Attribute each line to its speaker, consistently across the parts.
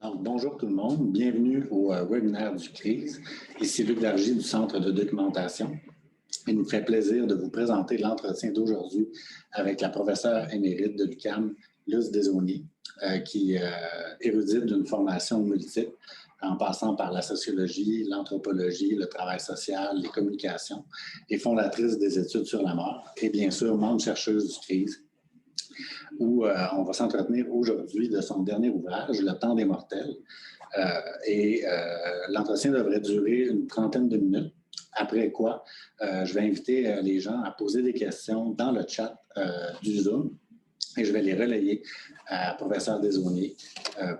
Speaker 1: Alors, bonjour tout le monde, bienvenue au webinaire du CRISE. Ici Luc Largy du Centre de documentation. Il nous fait plaisir de vous présenter l'entretien d'aujourd'hui avec la professeure émérite de l'UQAM, Luce Desaulniers, qui est érudite d'une formation multiple en passant par la sociologie, l'anthropologie, le travail social, les communications et fondatrice des études sur la mort et bien sûr membre chercheuse du CRISE, où on va s'entretenir aujourd'hui de son dernier ouvrage, Le temps des mortels. L'entretien devrait durer une trentaine de minutes, après quoi je vais inviter les gens à poser des questions dans le chat du Zoom et je vais les relayer à professeur Desaulniers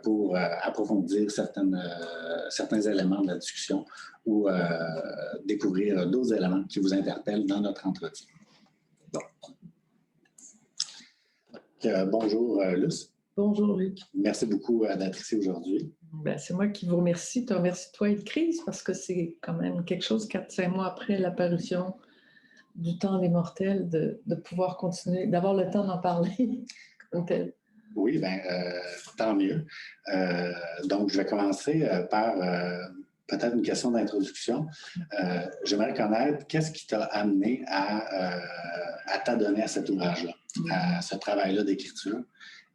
Speaker 1: pour approfondir certains éléments de la discussion ou découvrir d'autres éléments qui vous interpellent dans notre entretien. Bon. Bonjour, Luce.
Speaker 2: Bonjour, Luc.
Speaker 1: Merci beaucoup d'être ici aujourd'hui.
Speaker 2: C'est moi qui vous remercie. Je te remercie toi et le CRISE parce que c'est quand même quelque chose, 4-5 mois après l'apparition du temps des mortels, de pouvoir continuer, d'avoir le temps d'en parler comme tel.
Speaker 1: Oui, tant mieux. Donc, je vais commencer par peut-être une question d'introduction. J'aimerais connaître qu'est-ce qui t'a amené à t'adonner à cet ouvrage-là, à ce travail-là d'écriture,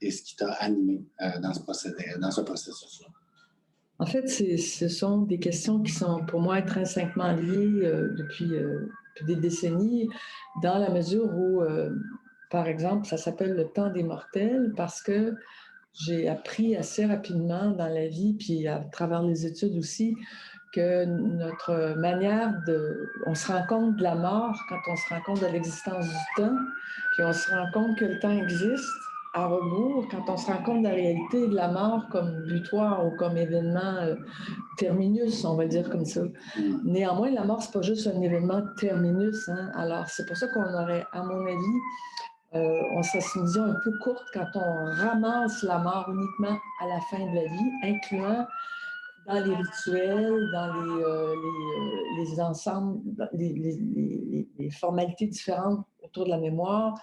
Speaker 1: et ce qui t'a animé dans ce processus-là.
Speaker 2: En fait, ce sont des questions qui sont pour moi intrinsèquement liées depuis des décennies, dans la mesure où, par exemple, ça s'appelle le temps des mortels parce que j'ai appris assez rapidement dans la vie, puis à travers les études aussi, que notre manière on se rend compte de la mort quand on se rend compte de l'existence du temps, puis on se rend compte que le temps existe à rebours quand on se rend compte de la réalité de la mort comme butoir ou comme événement terminus, on va le dire comme ça. Néanmoins, la mort, c'est pas juste un événement terminus, hein? Alors, c'est pour ça qu'on aurait, à mon avis, on serait une vision un peu courte quand on ramasse la mort uniquement à la fin de la vie, incluant dans les rituels, dans les ensembles, les formalités différentes autour de la mémoire,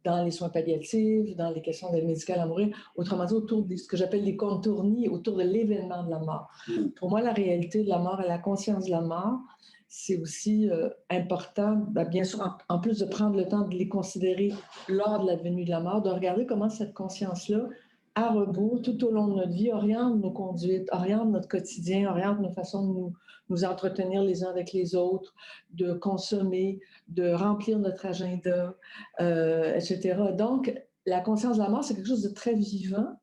Speaker 2: dans les soins palliatifs, dans les questions d'aide médicale à mourir, autrement dit, autour de ce que j'appelle les contournis, autour de l'événement de la mort. Pour moi, la réalité de la mort et la conscience de la mort, c'est aussi important, bien sûr, en plus de prendre le temps de les considérer lors de la venue de la mort, de regarder comment cette conscience-là, à rebours, tout au long de notre vie, oriente nos conduites, oriente notre quotidien, oriente nos façons de nous entretenir les uns avec les autres, de consommer, de remplir notre agenda, etc. Donc, la conscience de la mort, c'est quelque chose de très vivant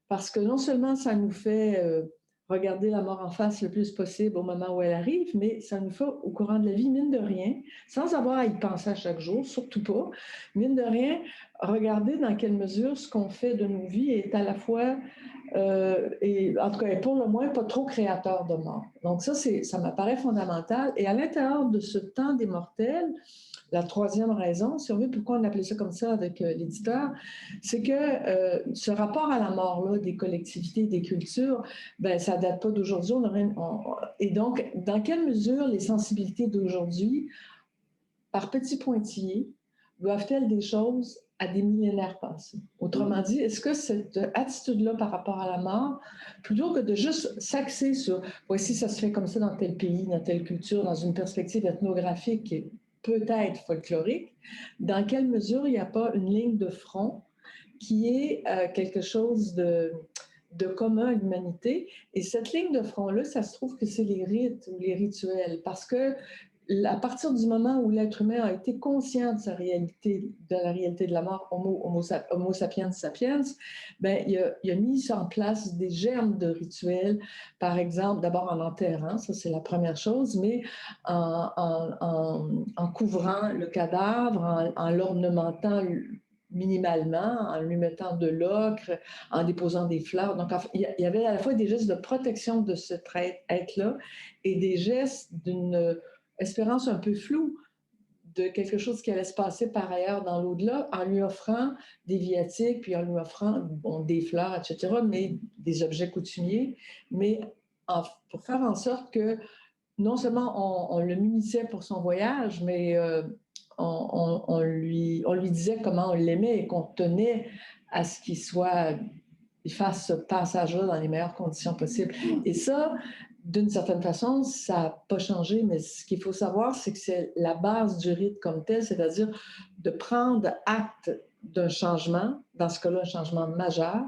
Speaker 2: parce que non seulement ça nous fait regarder la mort en face le plus possible au moment où elle arrive, mais ça nous fait, au courant de la vie, mine de rien, sans avoir à y penser à chaque jour, surtout pas, mine de rien, regarder dans quelle mesure ce qu'on fait de nos vies est à la fois, et en tout cas, pour le moins, pas trop créateur de mort. Donc ça m'apparaît fondamental. Et à l'intérieur de ce temps des mortels, la troisième raison, si on veut, pourquoi on appelait ça comme ça avec l'éditeur, c'est que ce rapport à la mort-là des collectivités, des cultures, ça ne date pas d'aujourd'hui. Et donc, dans quelle mesure les sensibilités d'aujourd'hui, par petits pointillés, doivent-elles des choses à des millénaires passés? Autrement dit, est-ce que cette attitude-là par rapport à la mort, plutôt que de juste s'axer sur « voici, ça se fait comme ça dans tel pays, dans telle culture, dans une perspective ethnographique qui est peut-être folklorique, dans quelle mesure il n'y a pas une ligne de front qui est quelque chose de commun à l'humanité. Et cette ligne de front-là, ça se trouve que c'est les rites ou les rituels, parce que à partir du moment où l'être humain a été conscient de sa réalité, de la réalité de la mort, homo sapiens sapiens, il a mis en place des germes de rituels, par exemple, d'abord en enterrant, ça c'est la première chose, mais en couvrant le cadavre, en l'ornementant minimalement, en lui mettant de l'ocre, en déposant des fleurs. Donc, il y avait à la fois des gestes de protection de cet être-là et des gestes d'une espérance un peu floue de quelque chose qui allait se passer par ailleurs dans l'au-delà, en lui offrant des viatiques, puis en lui offrant des fleurs, etc., mais des objets coutumiers, mais pour faire en sorte que non seulement on le munissait pour son voyage, mais on lui disait comment on l'aimait et qu'on tenait à ce qu'il soit fassent ce passage-là dans les meilleures conditions possibles. Et ça, d'une certaine façon, ça n'a pas changé, mais ce qu'il faut savoir, c'est que c'est la base du rite comme tel, c'est-à-dire de prendre acte d'un changement, dans ce cas-là, un changement majeur,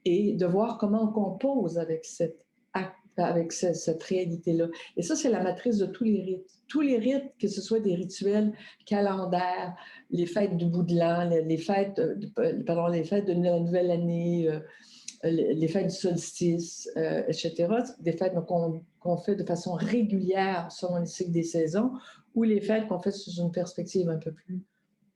Speaker 2: et de voir comment on compose avec cette réalité-là. Et ça, c'est la matrice de tous les rites. Tous les rites, que ce soit des rituels calendaires, les fêtes du bout de l'an, les fêtes de la nouvelle année, les fêtes du solstice, etc., des fêtes qu'on fait de façon régulière selon le cycle des saisons, ou les fêtes qu'on fait sous une perspective un peu plus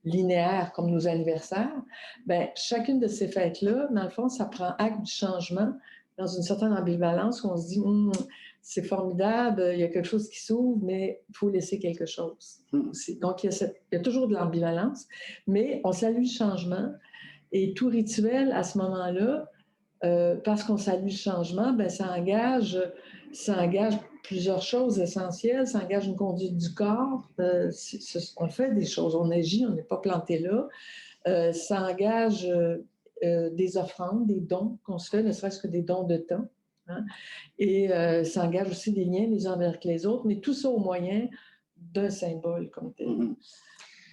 Speaker 2: linéaire, comme nos anniversaires, bien, chacune de ces fêtes-là, dans le fond, ça prend acte du changement dans une certaine ambivalence où on se dit c'est formidable, il y a quelque chose qui s'ouvre, mais il faut laisser quelque chose. Donc, il y a toujours de l'ambivalence, mais on salue le changement et tout rituel à ce moment-là, parce qu'on salue le changement, bien, ça engage plusieurs choses essentielles. Ça engage une conduite du corps. On fait des choses, on agit, on n'est pas planté là. Ça engage des offrandes, des dons qu'on se fait, ne serait-ce que des dons de temps. Hein? Et ça engage aussi des liens les uns avec les autres, mais tout ça au moyen d'un symbole comme tel.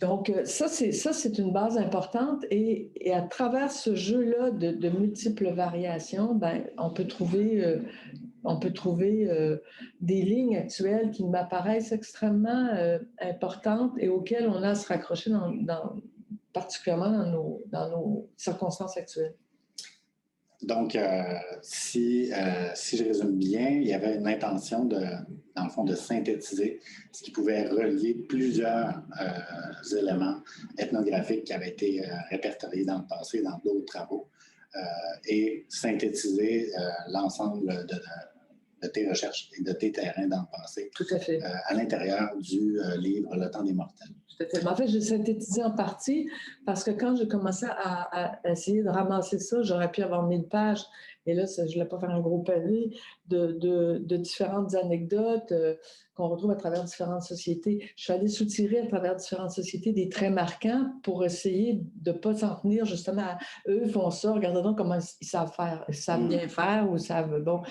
Speaker 2: Donc, ça, c'est une base importante et à travers ce jeu-là de multiples variations, ben, on peut trouver des lignes actuelles qui m'apparaissent extrêmement importantes et auxquelles on a à se raccrocher particulièrement dans nos circonstances actuelles.
Speaker 1: Donc, si je résume bien, il y avait une intention dans le fond, de synthétiser ce qui pouvait relier plusieurs éléments ethnographiques qui avaient été répertoriés dans le passé, dans d'autres travaux, et synthétiser l'ensemble de tes recherches et de tes terrains dans le passé.
Speaker 2: Tout à fait.
Speaker 1: À l'intérieur du livre Le temps des mortels.
Speaker 2: Tout à fait. Mais en fait, j'ai synthétisé en partie parce que quand j'ai commencé à essayer de ramasser ça, j'aurais pu avoir 1000 pages. Et là, je ne voulais pas faire un gros pavé de différentes anecdotes qu'on retrouve à travers différentes sociétés. Je suis allée soutirer à travers différentes sociétés des traits marquants pour essayer de ne pas s'en tenir justement à eux font ça, regardez donc comment ils savent faire, ils savent bien faire ou savent... Bon,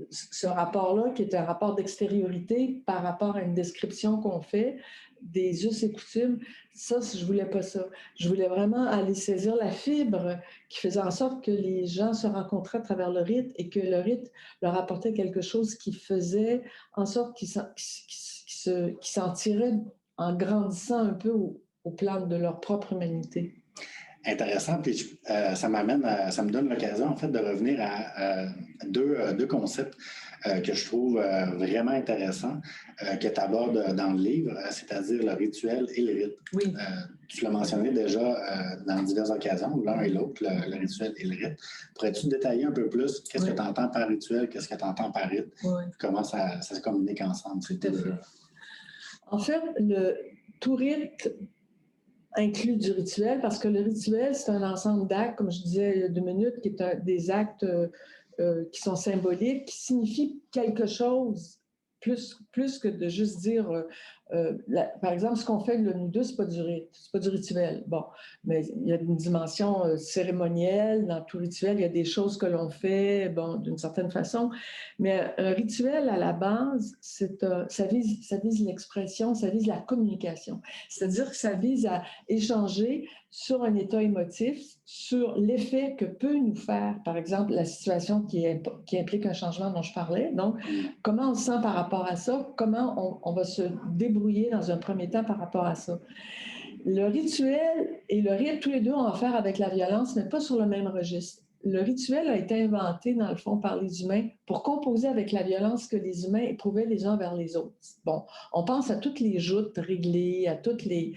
Speaker 2: ce rapport-là qui est un rapport d'extériorité par rapport à une description qu'on fait des us et coutumes, ça, je ne voulais pas ça. Je voulais vraiment aller saisir la fibre qui faisait en sorte que les gens se rencontraient à travers le rite et que le rite leur apportait quelque chose qui faisait en sorte qu'ils s'en tiraient en grandissant un peu au plan de leur propre humanité.
Speaker 1: Intéressant, puis ça me donne l'occasion en fait de revenir à deux concepts que je trouve vraiment intéressants que tu abordes dans le livre, c'est-à-dire le rituel et le rite.
Speaker 2: Oui.
Speaker 1: Tu l'as mentionné déjà dans diverses occasions, l'un et l'autre, le rituel et le rite. Pourrais-tu détailler un peu plus qu'est-ce que tu entends par rituel, qu'est-ce que tu entends par rite, comment ça se communique ensemble?
Speaker 2: Tout à fait. En fait, tout rite inclut du rituel parce que le rituel, c'est un ensemble d'actes, comme je disais il y a 2 minutes, qui est des actes qui sont symboliques, qui signifient quelque chose plus que de juste dire, par exemple, ce qu'on fait nous deux, c'est pas du rite, c'est pas du rituel. Bon, mais il y a une dimension cérémonielle dans tout rituel, il y a des choses que l'on fait, bon, d'une certaine façon, mais un rituel à la base, ça vise l'expression, ça vise la communication, c'est-à-dire que ça vise à échanger sur un état émotif, sur l'effet que peut nous faire, par exemple, la situation qui implique un changement dont je parlais. Donc, comment on se sent par rapport à ça? Comment on va se débrouiller dans un premier temps par rapport à ça? Le rituel et le rite, tous les deux ont affaire avec la violence, mais pas sur le même registre. Le rituel a été inventé, dans le fond, par les humains pour composer avec la violence que les humains éprouvaient les uns vers les autres. Bon, on pense à toutes les joutes réglées, à toutes les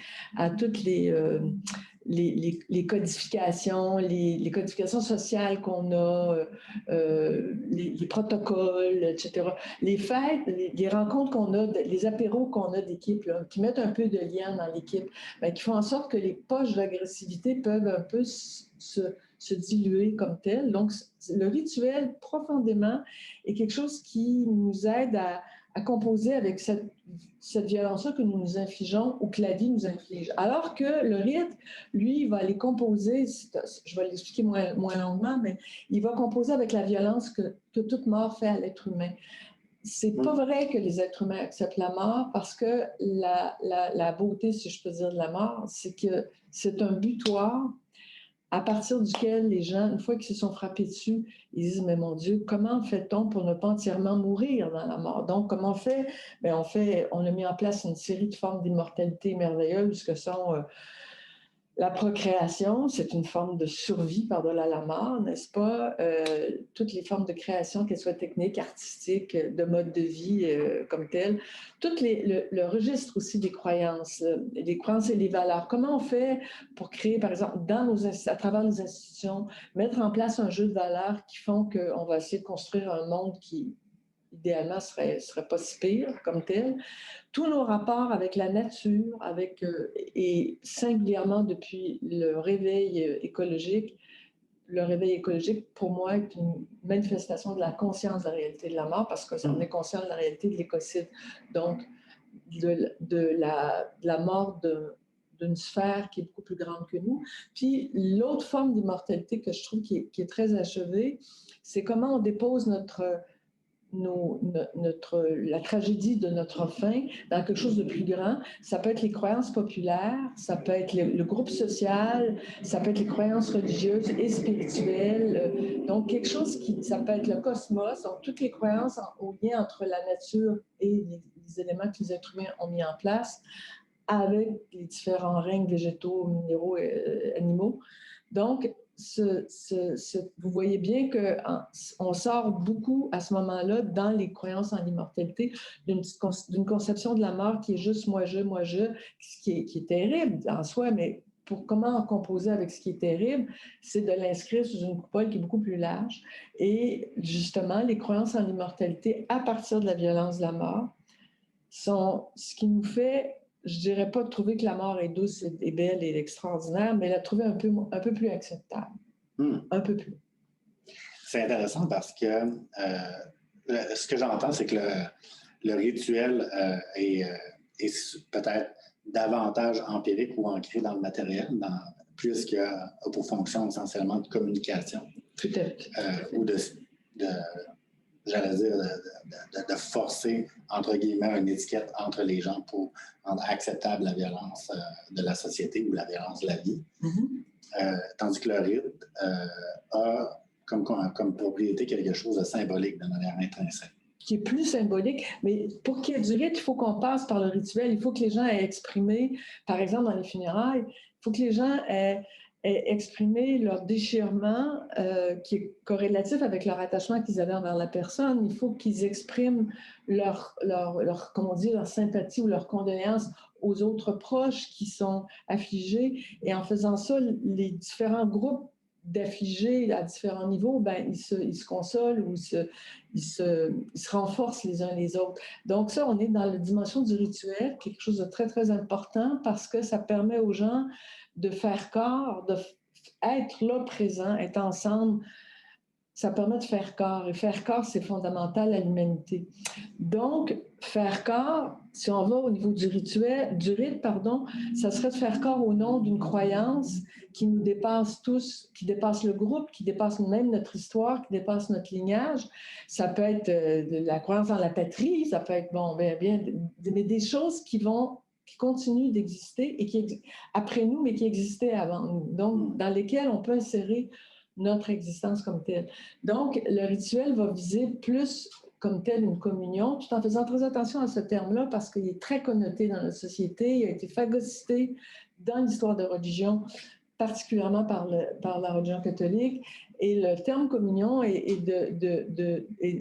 Speaker 2: codifications, les codifications sociales qu'on a, les protocoles, etc. Les fêtes, les rencontres qu'on a, les apéros qu'on a d'équipe, là, qui mettent un peu de lien dans l'équipe, bien, qui font en sorte que les poches d'agressivité peuvent un peu se diluer comme tel. Donc, le rituel, profondément, est quelque chose qui nous aide à composer avec cette violence-là que nous nous infligeons ou que la vie nous inflige. Alors que le rite, lui, va aller composer, je vais l'expliquer moins longuement, mais il va composer avec la violence que toute mort fait à l'être humain. C'est pas vrai que les êtres humains acceptent la mort parce que la beauté, si je peux dire, de la mort, c'est que c'est un butoir à partir duquel les gens, une fois qu'ils se sont frappés dessus, ils disent, mais mon Dieu, comment fait-on pour ne pas entièrement mourir dans la mort? Donc, comment on fait? Bien, on a mis en place une série de formes d'immortalité merveilleuses que sont la procréation, c'est une forme de survie par-delà la mort, n'est-ce pas? Toutes les formes de création, qu'elles soient techniques, artistiques, de mode de vie comme telles. Le registre aussi des croyances et les valeurs. Comment on fait pour créer, par exemple, à travers les institutions, mettre en place un jeu de valeurs qui font qu'on va essayer de construire un monde qui, idéalement, serait pas si pire comme tel. Tous nos rapports avec la nature, et singulièrement depuis le réveil écologique, pour moi, est une manifestation de la conscience de la réalité de la mort, parce qu'on est conscient de la réalité de l'écocide. Donc, de la mort d'une sphère qui est beaucoup plus grande que nous. Puis, l'autre forme d'immortalité que je trouve qui est très achevée, c'est comment on dépose la tragédie de notre fin dans quelque chose de plus grand. Ça peut être les croyances populaires, ça peut être le groupe social, ça peut être les croyances religieuses et spirituelles. Donc, quelque chose ça peut être le cosmos, donc toutes les croyances au lien entre la nature et les éléments que les êtres humains ont mis en place avec les différents règnes végétaux, minéraux et animaux. Donc, vous voyez bien qu'on sort beaucoup à ce moment-là dans les croyances en l'immortalité d'une conception de la mort qui est juste moi, je, ce qui est terrible en soi, mais pour comment en composer avec ce qui est terrible, c'est de l'inscrire sous une coupole qui est beaucoup plus large. Et justement, les croyances en l'immortalité à partir de la violence de la mort sont ce qui nous fait, je dirais pas de trouver que la mort est douce et belle et extraordinaire, mais la trouver un peu plus acceptable. Un peu plus.
Speaker 1: C'est intéressant parce que ce que j'entends, c'est que le rituel est peut-être davantage empirique ou ancré dans le matériel, puisqu'il a pour fonction essentiellement de communication.
Speaker 2: Peut-être.
Speaker 1: Ou j'allais dire, de forcer, entre guillemets, une étiquette entre les gens pour rendre acceptable la violence de la société ou la violence de la vie. Tandis que le rite a comme propriété quelque chose de symbolique de manière intrinsèque.
Speaker 2: Qui est plus symbolique, mais pour qu'il y ait du rite, il faut qu'on passe par le rituel. Il faut que les gens aient exprimé, par exemple dans les funérailles, il faut que les gens aient exprimé leur déchirement qui est corrélatif avec leur attachement qu'ils avaient envers la personne. Il faut qu'ils expriment leur sympathie ou leur condoléance aux autres proches qui sont affligés. Et en faisant ça, les différents groupes d'affligés à différents niveaux, ils se consolent ou ils se renforcent les uns les autres. Donc ça, on est dans la dimension du rituel, quelque chose de très, très important parce que ça permet aux gens de faire corps, d'être là présent, être ensemble. Ça permet de faire corps. Et faire corps, c'est fondamental à l'humanité. Donc, faire corps, si on va au niveau du rite, ça serait de faire corps au nom d'une croyance qui nous dépasse tous, qui dépasse le groupe, qui dépasse même notre histoire, qui dépasse notre lignage. Ça peut être la croyance en la patrie, ça peut être, mais des choses qui continuent d'exister et qui après nous, mais qui existaient avant nous. Donc, dans lesquelles on peut insérer notre existence comme telle. Donc, le rituel va viser plus comme telle une communion, tout en faisant très attention à ce terme-là parce qu'il est très connoté dans notre société, il a été phagocyté dans l'histoire de religion, particulièrement par la religion catholique. Et le terme communion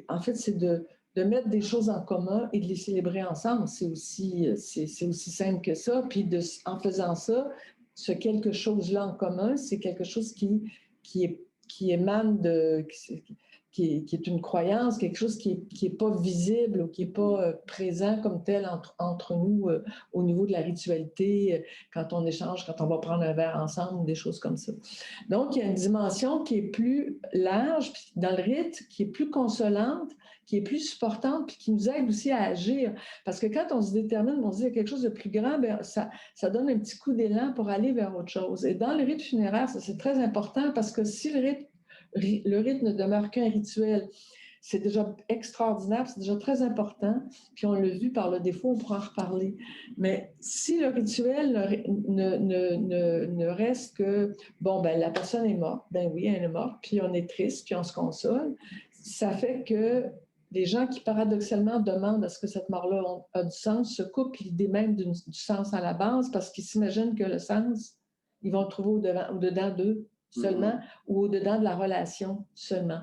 Speaker 2: en fait, c'est de mettre des choses en commun et de les célébrer ensemble. C'est aussi simple que ça. Puis en faisant ça, ce quelque chose-là en commun, c'est quelque chose qui émane qui est une croyance, quelque chose qui est pas visible ou qui n'est pas présent comme tel entre nous au niveau de la ritualité, quand on échange, quand on va prendre un verre ensemble, des choses comme ça. Donc, il y a une dimension qui est plus large dans le rite, qui est plus consolante, qui est plus supportante, puis qui nous aide aussi à agir. Parce que quand on se détermine, on se dit qu'il y a quelque chose de plus grand, bien, ça donne un petit coup d'élan pour aller vers autre chose. Et dans le rite funéraire, ça, c'est très important parce que si le rite ne demeure qu'un rituel, c'est déjà extraordinaire, c'est déjà très important, puis on l'a vu par le défaut, on pourra en reparler. Mais si le rituel ne reste que, bon, ben la personne est morte, ben oui, elle est morte, puis on est triste, puis on se console, ça fait que les gens qui paradoxalement demandent à ce que cette mort-là a du sens se coupent l'idée même du sens à la base parce qu'ils s'imaginent que le sens, ils vont le trouver au-dedans d'eux seulement ou au-dedans de la relation seulement.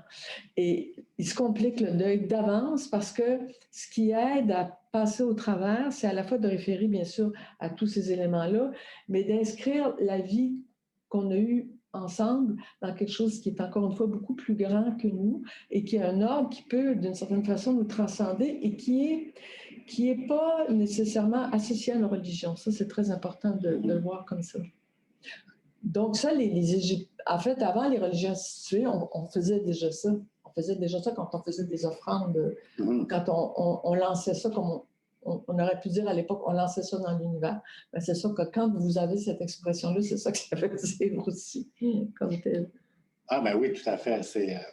Speaker 2: Et il se complique le deuil d'avance parce que ce qui aide à passer au travers, c'est à la fois de référer, bien sûr, à tous ces éléments-là, mais d'inscrire la vie qu'on a eue ensemble dans quelque chose qui est encore une fois beaucoup plus grand que nous et qui a un ordre qui peut, d'une certaine façon, nous transcender et qui est pas nécessairement associé à une religion. Ça, c'est très important de le voir comme ça. Donc ça, en fait, avant les religions instituées, on faisait déjà ça. On faisait déjà ça quand on faisait des offrandes, quand on lançait ça comme on aurait pu dire à l'époque, on lançait ça dans l'univers. Ben, c'est sûr que quand vous avez cette expression-là, c'est ça que ça veut dire aussi, comme tel.
Speaker 1: Ah ben oui, tout à fait.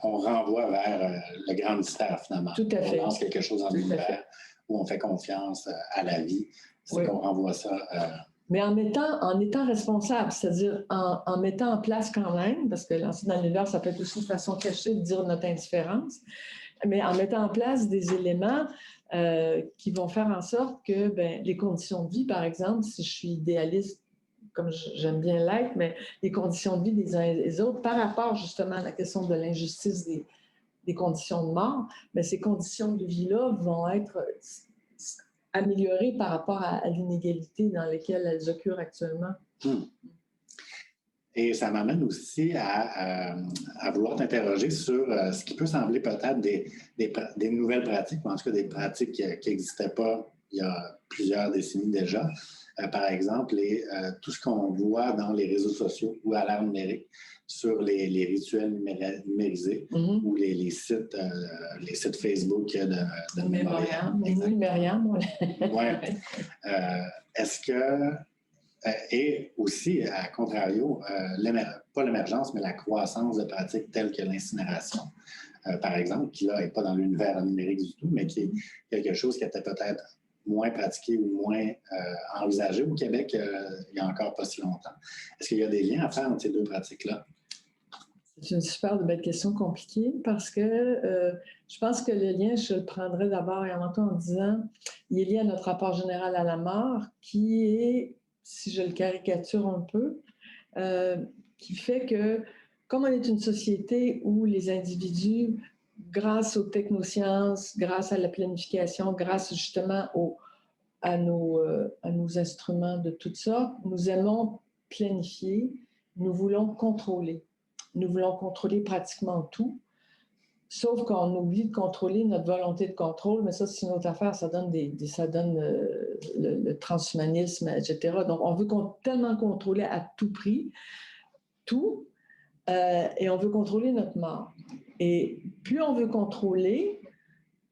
Speaker 1: On renvoie vers le grand mystère, finalement.
Speaker 2: Tout à fait.
Speaker 1: On lance quelque chose dans l'univers où on fait confiance à la vie. C'est qu'on renvoie ça...
Speaker 2: Mais en étant responsable, c'est-à-dire en mettant en place quand même, parce que lancer dans l'univers, ça peut être aussi une façon cachée de dire notre indifférence, mais en mettant en place des éléments qui vont faire en sorte que les conditions de vie, par exemple, si je suis idéaliste, comme j'aime bien l'être, mais les conditions de vie des uns et des autres, par rapport justement à la question de l'injustice des conditions de mort, mais ces conditions de vie-là vont être améliorées par rapport à l'inégalité dans laquelle elles occurrent actuellement.
Speaker 1: Et ça m'amène aussi à vouloir t'interroger sur ce qui peut sembler peut-être des nouvelles pratiques, ou en tout cas des pratiques qui n'existaient pas il y a plusieurs décennies déjà. Par exemple, tout ce qu'on voit dans les réseaux sociaux ou à l'ère numérique sur les rituels numérisés ou les sites Facebook de mémorial. Est-ce que... et aussi, à contrario, pas l'émergence, mais la croissance de pratiques telles que l'incinération, par exemple, qui là n'est pas dans l'univers numérique du tout, mais qui est quelque chose qui était peut-être moins pratiqué ou moins envisagé au Québec il y a encore pas si longtemps. Est-ce qu'il y a des liens à faire entre ces deux pratiques-là?
Speaker 2: C'est une super belle question compliquée parce que je pense que le lien, je le prendrais d'abord et avant tout en disant, il est lié à notre rapport général à la mort qui est, si je le caricature un peu, qui fait que, comme on est une société où les individus, grâce aux technosciences, grâce à la planification, grâce justement à nos instruments de toutes sortes, nous aimons planifier, nous voulons contrôler. Nous voulons contrôler pratiquement tout, sauf qu'on oublie de contrôler notre volonté de contrôle, mais ça, c'est une autre affaire, ça donne le transhumanisme, etc. Donc, on veut tellement contrôler à tout prix, tout, et on veut contrôler notre mort. Et plus on veut contrôler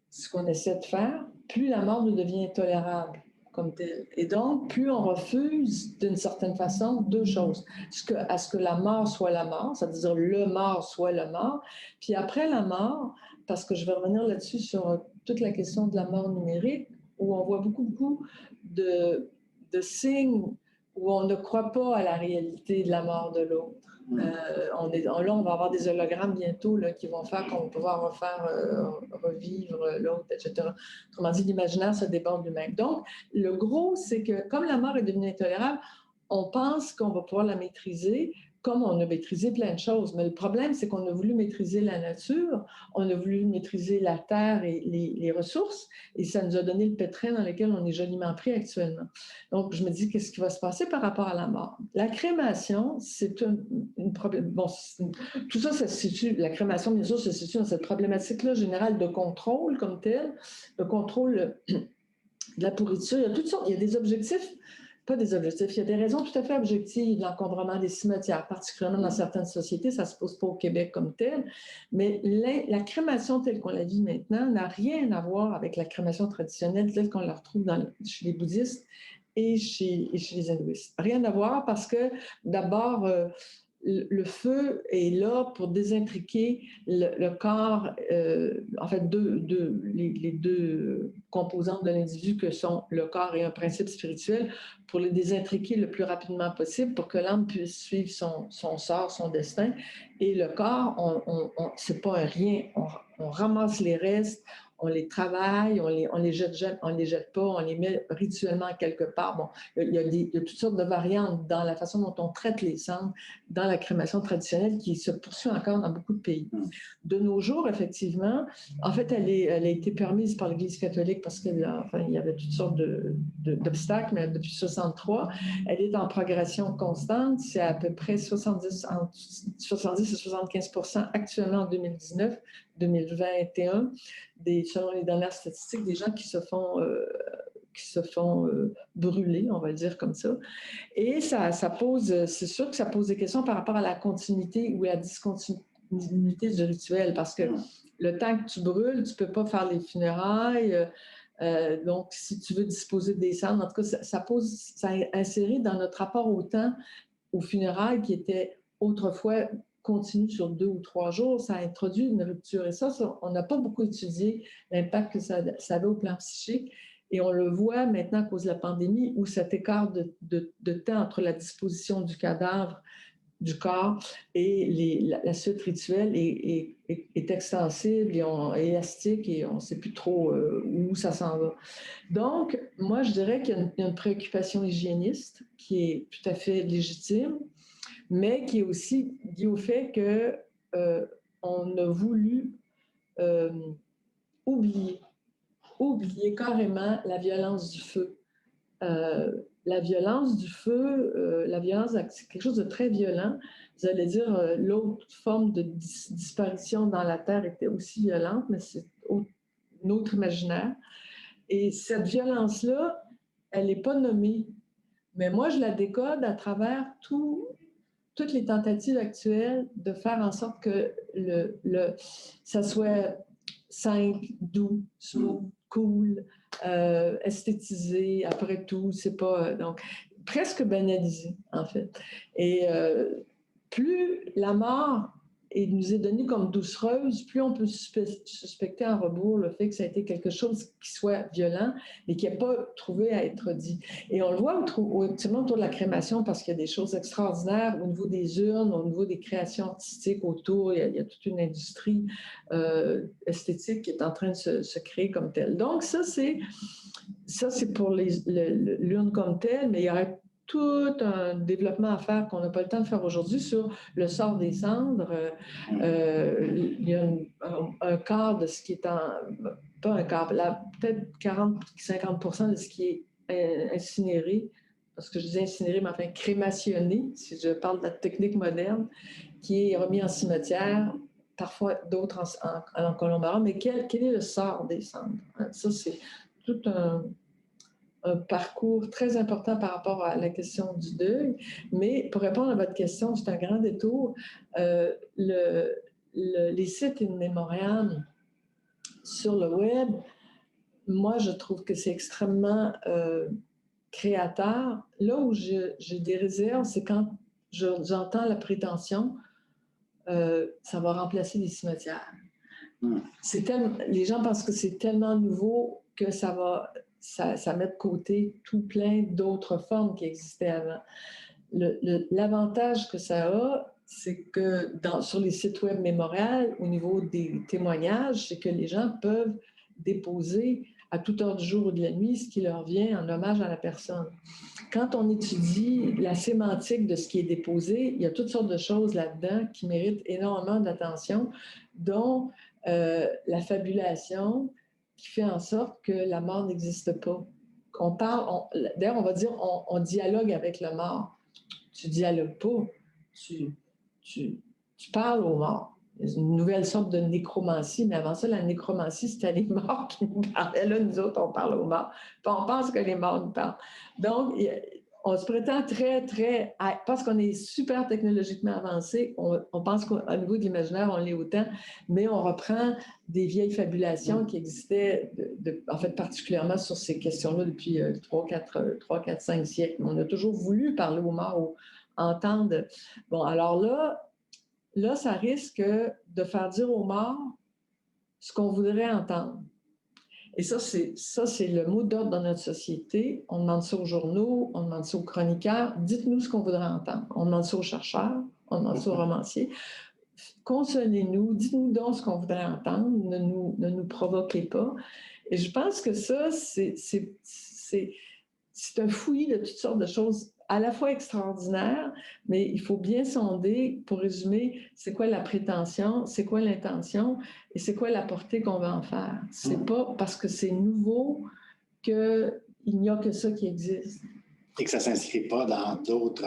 Speaker 2: ce qu'on essaie de faire, plus la mort nous devient intolérable comme telle. Et donc, plus on refuse, d'une certaine façon, deux choses. À ce que la mort soit la mort, c'est-à-dire le mort soit le mort. Puis après la mort, parce que je vais revenir là-dessus sur toute la question de la mort numérique, où on voit beaucoup de signes où on ne croit pas à la réalité de la mort de l'autre. Là, on va avoir des hologrammes bientôt là, qui vont faire qu'on va pouvoir revivre l'autre, etc. Autrement dit, l'imaginaire se déborde du même. Donc, le gros, c'est que comme la mort est devenue intolérable, on pense qu'on va pouvoir la maîtriser comme on a maîtrisé plein de choses. Mais le problème, c'est qu'on a voulu maîtriser la nature, on a voulu maîtriser la terre et les ressources, et ça nous a donné le pétrin dans lequel on est joliment pris actuellement. Donc, je me dis, qu'est-ce qui va se passer par rapport à la mort? La crémation, c'est une problème. Bon, tout ça, ça se situe, la crémation, bien sûr, se situe dans cette problématique-là générale de contrôle comme tel, le contrôle de la pourriture. Il y a toutes sortes, il y a des objectifs. Pas des objectifs. Il y a des raisons tout à fait objectives de l'encombrement des cimetières, particulièrement dans certaines sociétés. Ça ne se pose pas au Québec comme tel. Mais la crémation telle qu'on la vit maintenant n'a rien à voir avec la crémation traditionnelle telle qu'on la retrouve chez les bouddhistes et chez les hindouistes. Rien à voir parce que, d'abord, le feu est là pour désintriquer le corps, en fait, les deux composantes de l'individu que sont le corps et un principe spirituel, pour les désintriquer le plus rapidement possible pour que l'âme puisse suivre son sort, son destin. Et le corps, c'est pas un rien, on ramasse les restes, on les travaille, on les jette pas, on les met rituellement quelque part. Bon, il y a toutes sortes de variantes dans la façon dont on traite les cendres dans la crémation traditionnelle qui se poursuit encore dans beaucoup de pays. De nos jours, effectivement, en fait, elle a été permise par l'Église catholique parce qu'il y avait toutes sortes d'obstacles, mais depuis 1963, elle est en progression constante. C'est à peu près 70 et 75% actuellement en 2019, 2021, selon les dernières statistiques, des gens qui se font brûler, on va le dire comme ça. Et c'est sûr que ça pose des questions par rapport à la continuité ou à la discontinuité du rituel, parce que le temps que tu brûles, tu ne peux pas faire les funérailles. Donc, si tu veux disposer des cendres, en tout cas, ça a inséré dans notre rapport au temps, aux funérailles qui étaient autrefois continue sur 2 ou 3 jours, ça a introduit une rupture. Et ça on n'a pas beaucoup étudié l'impact que ça avait au plan psychique. Et on le voit maintenant à cause de la pandémie, où cet écart de temps entre la disposition du cadavre, du corps, et la suite rituelle est extensible et élastique, et on ne sait plus trop où ça s'en va. Donc, moi, je dirais qu'il y a une préoccupation hygiéniste qui est tout à fait légitime, mais qui est aussi lié au fait qu'on a voulu oublier carrément la violence du feu. La violence du feu, c'est quelque chose de très violent. Vous allez dire, l'autre forme de disparition dans la Terre était aussi violente, mais c'est un autre imaginaire. Et cette violence-là, elle n'est pas nommée. Mais moi, je la décode à travers toutes les tentatives actuelles de faire en sorte que ça soit simple, doux, smooth, cool, esthétisé, après tout, c'est pas... donc, presque banalisé, en fait. Et plus la mort nous est donnée comme doucereuse, plus on peut suspecter en rebours le fait que ça a été quelque chose qui soit violent et qui n'a pas trouvé à être dit. Et on le voit effectivement autour de la crémation parce qu'il y a des choses extraordinaires au niveau des urnes, au niveau des créations artistiques autour. Il y a toute une industrie esthétique qui est en train de se créer comme telle. Donc, ça, c'est pour l'urne comme telle, mais il y aurait tout un développement à faire qu'on n'a pas le temps de faire aujourd'hui sur le sort des cendres. Il y a un quart de ce qui est pas un quart, peut-être 40-50% de ce qui est incinéré, parce que je dis incinéré, mais enfin crémationné, si je parle de la technique moderne, qui est remis en cimetière, parfois d'autres en columbarium. Mais quel est le sort des cendres? Ça, c'est tout un parcours très important par rapport à la question du deuil. Mais pour répondre à votre question, c'est un grand détour. Les sites in memoriam sur le web, moi, je trouve que c'est extrêmement créateur. Là où j'ai des réserves, c'est quand j'entends la prétention, ça va remplacer les cimetières. Les gens pensent que c'est tellement nouveau que ça met de côté tout plein d'autres formes qui existaient avant. L'avantage que ça a, c'est que sur les sites web mémorials, au niveau des témoignages, c'est que les gens peuvent déposer à toute heure du jour ou de la nuit ce qui leur vient en hommage à la personne. Quand on étudie la sémantique de ce qui est déposé, il y a toutes sortes de choses là-dedans qui méritent énormément d'attention, dont la fabulation qui fait en sorte que la mort n'existe pas. D'ailleurs, on va dire on dialogue avec le mort. Tu dialogues pas, tu parles aux morts. Il y a une nouvelle sorte de nécromancie, mais avant ça, la nécromancie, c'était les morts qui nous parlaient. Là, nous autres, on parle aux morts. Puis on pense que les morts nous parlent. Donc, on se prétend très, parce qu'on est super technologiquement avancé, on pense qu'au niveau de l'imaginaire, on l'est autant, mais on reprend des vieilles fabulations qui existaient, en fait, particulièrement sur ces questions-là depuis 3, 4, 5 siècles. On a toujours voulu parler aux morts ou entendre. Bon, alors là, ça risque de faire dire aux morts ce qu'on voudrait entendre. Et ça, c'est le mot d'ordre dans notre société. On demande ça aux journaux, on demande ça aux chroniqueurs. Dites-nous ce qu'on voudrait entendre. On demande ça aux chercheurs, on demande ça aux romanciers. Consolez-nous, dites-nous donc ce qu'on voudrait entendre, ne nous provoquez pas. Et je pense que ça, c'est un fouillis de toutes sortes de choses à la fois extraordinaires, mais il faut bien sonder, pour résumer, c'est quoi la prétention, c'est quoi l'intention et c'est quoi la portée qu'on va en faire. C'est pas parce que c'est nouveau qu'il n'y a que ça qui existe.
Speaker 1: Et que ça ne s'inscrit pas dans d'autres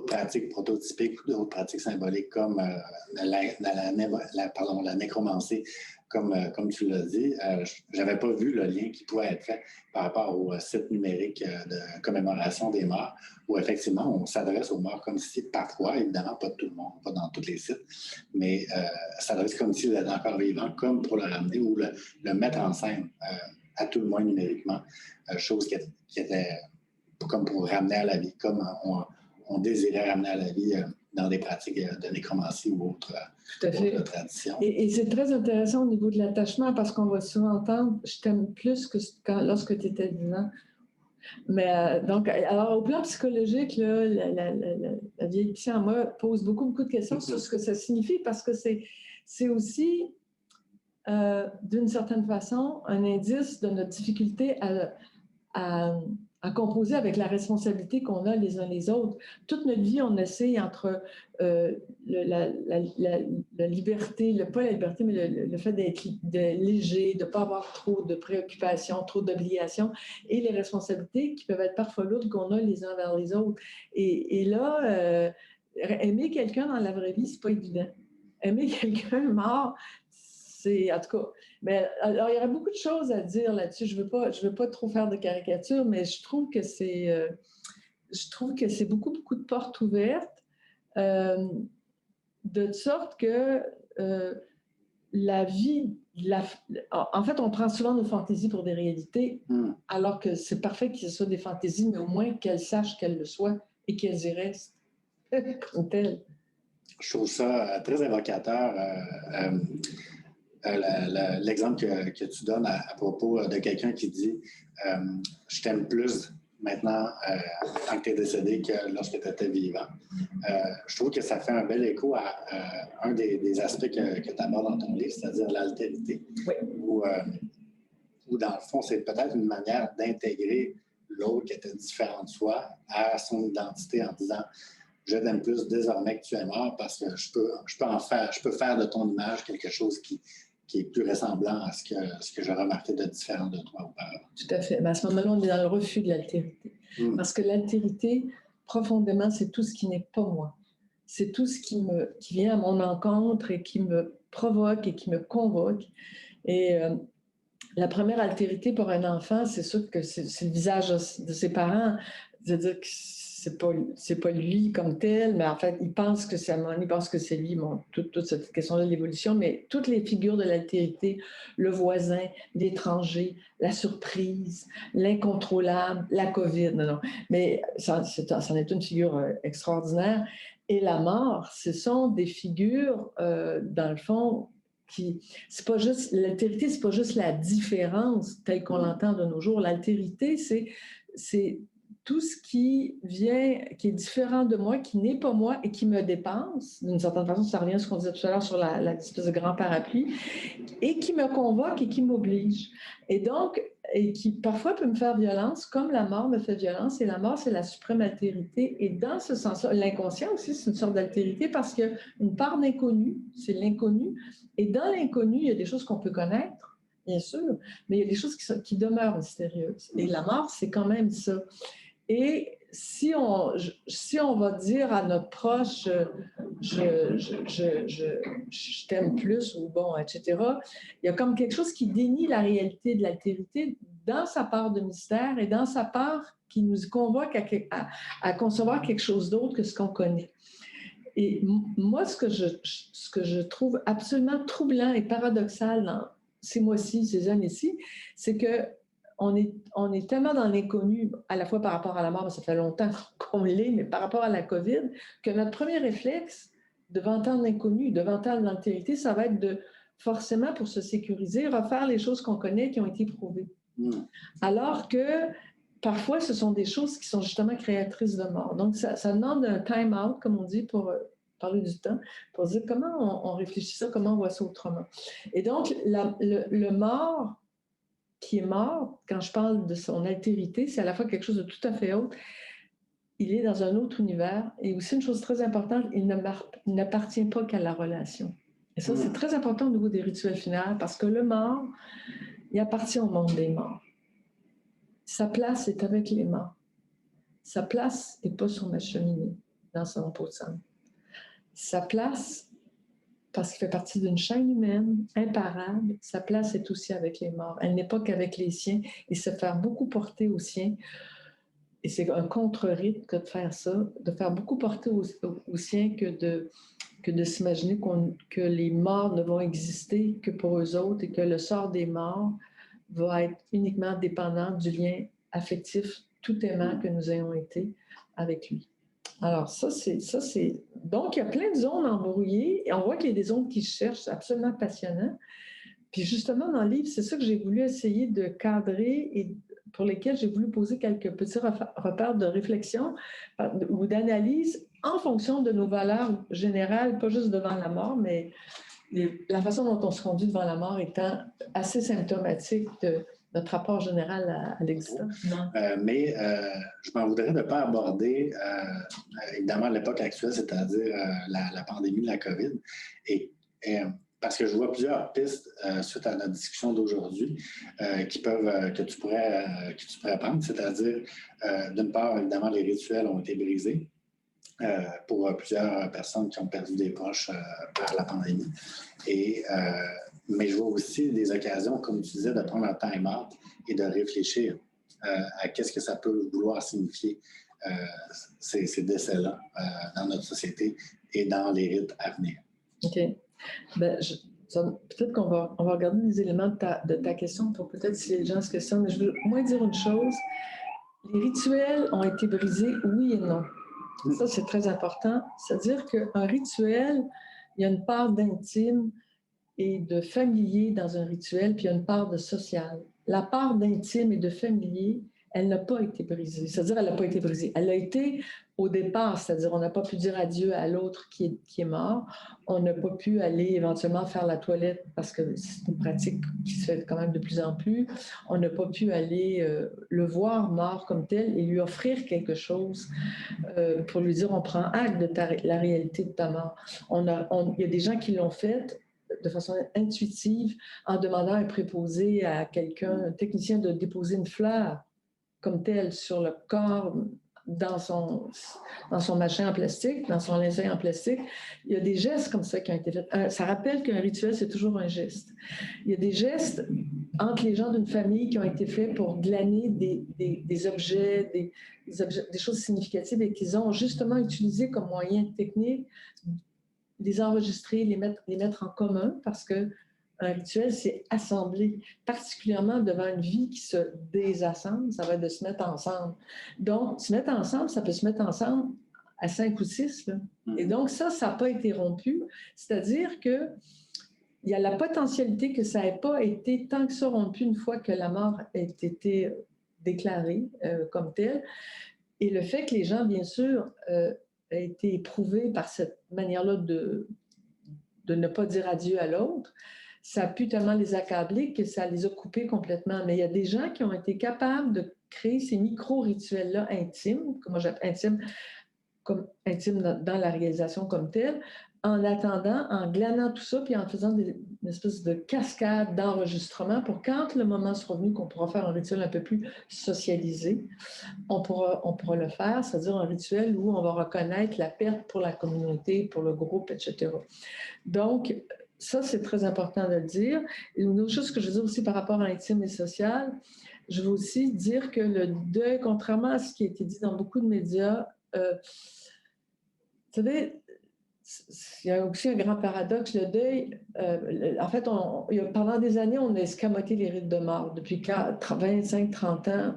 Speaker 1: pratiques prototypiques ou d'autres pratiques symboliques comme la nécromancie, comme tu l'as dit. Je n'avais pas vu le lien qui pouvait être fait par rapport au site numérique de commémoration des morts, où effectivement, on s'adresse aux morts comme si, parfois, évidemment, pas tout le monde, pas dans tous les sites, mais s'adresse comme s'il était encore vivant, comme pour le ramener ou le mettre en scène, à tout le moins numériquement, chose qui était comme pour ramener à la vie, comme on désirait ramener à la vie dans des pratiques de nécromancie ou autres traditions.
Speaker 2: Et c'est très intéressant au niveau de l'attachement parce qu'on va souvent entendre « je t'aime plus que lorsque tu étais vivant ». Mais donc, alors au plan psychologique, là, la vieille psy en moi pose beaucoup de questions sur ce que ça signifie parce que c'est aussi, d'une certaine façon, un indice de notre difficulté à composer avec la responsabilité qu'on a les uns les autres. Toute notre vie, on essaie entre la liberté, pas la liberté, mais le fait d'être léger, de ne pas avoir trop de préoccupations, trop d'obligations, et les responsabilités qui peuvent être parfois lourdes qu'on a les uns vers les autres. Et là, aimer quelqu'un dans la vraie vie, c'est pas évident. Aimer quelqu'un mort, c'est, en tout cas... Mais alors, il y aurait beaucoup de choses à dire là-dessus. Je veux pas trop faire de caricature, mais je trouve que c'est beaucoup de portes ouvertes, de sorte que la vie... En fait, on prend souvent nos fantaisies pour des réalités, alors que c'est parfait que ce soit des fantaisies, mais au moins qu'elles sachent qu'elles le soient et qu'elles y restent comme telles.
Speaker 1: Je trouve ça très évocateur. L'exemple que tu donnes à propos de quelqu'un qui dit je t'aime plus maintenant tant que tu es décédé que lorsque tu étais vivant. Je trouve que ça fait un bel écho à un des aspects que tu abordes dans ton livre, c'est-à-dire l'altérité.
Speaker 2: Oui.
Speaker 1: Où dans le fond, c'est peut-être une manière d'intégrer l'autre qui était différent de soi à son identité en disant je t'aime plus désormais que tu es mort parce que je peux faire de ton image quelque chose qui est plus ressemblant à ce que j'ai remarqué de différent de toi auparavant.
Speaker 2: Tout à fait. Mais à ce moment-là, on est dans le refus de l'altérité. Parce que l'altérité, profondément, c'est tout ce qui n'est pas moi. C'est tout ce qui vient à mon encontre et qui me provoque et qui me convoque. Et la première altérité pour un enfant, c'est sûr que c'est le visage de ses parents. C'est-à-dire que c'est pas lui comme tel, mais en fait, il pense que c'est moi, il pense que c'est lui, toute cette question-là de l'évolution, mais toutes les figures de l'altérité, le voisin, l'étranger, la surprise, l'incontrôlable, la COVID, non. Mais ça en est une figure extraordinaire. Et la mort, ce sont des figures, dans le fond, c'est pas juste, l'altérité, c'est pas juste la différence telle qu'on l'entend de nos jours. L'altérité, c'est tout ce qui vient, qui est différent de moi, qui n'est pas moi et qui me dépasse, d'une certaine façon, ça revient à ce qu'on disait tout à l'heure sur la espèce de grand parapluie, et qui me convoque et qui m'oblige. Et donc, et qui parfois peut me faire violence, comme la mort me fait violence, et la mort, c'est la suprême altérité. Et dans ce sens-là, l'inconscient aussi, c'est une sorte d'altérité parce qu'une part d'inconnu, c'est l'inconnu, et dans l'inconnu, il y a des choses qu'on peut connaître, bien sûr, mais il y a des choses qui demeurent mystérieuses. Et la mort, c'est quand même ça. Et si on va dire à notre proche je t'aime plus ou bon, etc., il y a comme quelque chose qui dénie la réalité de l'altérité dans sa part de mystère et dans sa part qui nous convoque à concevoir quelque chose d'autre que ce qu'on connaît. Et moi, ce que je trouve absolument troublant et paradoxal dans ces mois-ci, ces années-ci, c'est que on est tellement dans l'inconnu, à la fois par rapport à la mort, ça fait longtemps qu'on l'est, mais par rapport à la COVID, que notre premier réflexe, devant tant d'inconnu, devant tant d'altérité, ça va être de, forcément, pour se sécuriser, refaire les choses qu'on connaît qui ont été prouvées. Alors que, parfois, ce sont des choses qui sont justement créatrices de mort. Donc, ça demande un time-out, comme on dit, pour parler du temps, pour dire comment on réfléchit ça, comment on voit ça autrement. Et donc, le mort qui est mort, quand je parle de son altérité, c'est à la fois quelque chose de tout à fait autre. Il est dans un autre univers. Et aussi, une chose très importante, il n'appartient pas qu'à la relation. Et ça, c'est très important au niveau des rituels funéraires parce que le mort, il appartient au monde des morts. Sa place est avec les morts. Sa place n'est pas sur ma cheminée, dans son pot de sang. Sa place, parce qu'il fait partie d'une chaîne humaine imparable, sa place est aussi avec les morts. Elle n'est pas qu'avec les siens et se faire beaucoup porter aux siens. Et c'est un contre-rythme que de faire ça, de faire beaucoup porter aux siens que de s'imaginer que les morts ne vont exister que pour eux autres et que le sort des morts va être uniquement dépendant du lien affectif tout aimant que nous ayons été avec lui. Alors, ça, c'est... Donc, il y a plein de zones embrouillées et on voit qu'il y a des zones qui se cherchent, c'est absolument passionnant. Puis justement, dans le livre, c'est ça que j'ai voulu essayer de cadrer et pour lesquels j'ai voulu poser quelques petits repères de réflexion ou d'analyse en fonction de nos valeurs générales, pas juste devant la mort, mais la façon dont on se conduit devant la mort étant assez symptomatique de notre rapport général à l'existence.
Speaker 1: Mais je m'en voudrais de ne pas aborder, évidemment, l'époque actuelle, c'est-à-dire la pandémie de la COVID. Et parce que je vois plusieurs pistes suite à notre discussion d'aujourd'hui que tu pourrais prendre, c'est-à-dire, d'une part, évidemment, les rituels ont été brisés pour plusieurs personnes qui ont perdu des proches par la pandémie. Mais je vois aussi des occasions, comme tu disais, de prendre un time-out et de réfléchir à qu'est-ce que ça peut vouloir signifier ces décès-là dans notre société et dans les rites à venir.
Speaker 2: OK. Ben, peut-être qu'on va regarder les éléments de ta question pour peut-être si les gens se questionnent, mais je veux au moins dire une chose. Les rituels ont été brisés, oui et non. Ça, c'est très important. C'est-à-dire qu'un rituel, il y a une part d'intime et de familier dans un rituel, puis il y a une part de social. La part d'intime et de familier, elle n'a pas été brisée. C'est-à-dire, elle n'a pas été brisée. Elle a été au départ, c'est-à-dire, on n'a pas pu dire adieu à l'autre qui est mort. On n'a pas pu aller éventuellement faire la toilette parce que c'est une pratique qui se fait quand même de plus en plus. On n'a pas pu aller le voir mort comme tel et lui offrir quelque chose pour lui dire on prend acte de la réalité de ta mort. Il y a des gens qui l'ont fait de façon intuitive en demandant à un préposé à quelqu'un, un technicien, de déposer une fleur comme telle sur le corps dans son machin en plastique, dans son linceul en plastique. Il y a des gestes comme ça qui ont été faits. Ça rappelle qu'un rituel, c'est toujours un geste. Il y a des gestes entre les gens d'une famille qui ont été faits pour glaner des objets, des choses significatives et qu'ils ont justement utilisé comme moyen technique, les enregistrer, les mettre en commun parce que un rituel, c'est assembler, particulièrement devant une vie qui se désassemble, ça va être de se mettre ensemble. Donc, se mettre ensemble, ça peut se mettre ensemble à 5 ou 6. Là. Et donc, ça n'a pas été rompu. C'est-à-dire qu'il y a la potentialité que ça n'ait pas été tant que ça rompu une fois que la mort ait été déclarée comme telle. Et le fait que les gens, bien sûr, aient été éprouvés par cette manière-là de ne pas dire adieu à l'autre, ça a pu tellement les accabler que ça les a coupés complètement. Mais il y a des gens qui ont été capables de créer ces micro-rituels-là intimes, comme moi j'appelle intimes, comme intime dans la réalisation comme telle, en attendant, en glanant tout ça, puis en faisant une espèce de cascade d'enregistrement pour quand le moment sera venu qu'on pourra faire un rituel un peu plus socialisé, on pourra le faire, c'est-à-dire un rituel où on va reconnaître la perte pour la communauté, pour le groupe, etc. Donc, ça, c'est très important de le dire. Et une autre chose que je veux dire aussi par rapport à l'intime et social, je veux aussi dire que le deuil, contrairement à ce qui a été dit dans beaucoup de médias, vous savez, il y a aussi un grand paradoxe. Le deuil, en fait, pendant des années, on a escamoté les rites de mort. Depuis 25-30 ans,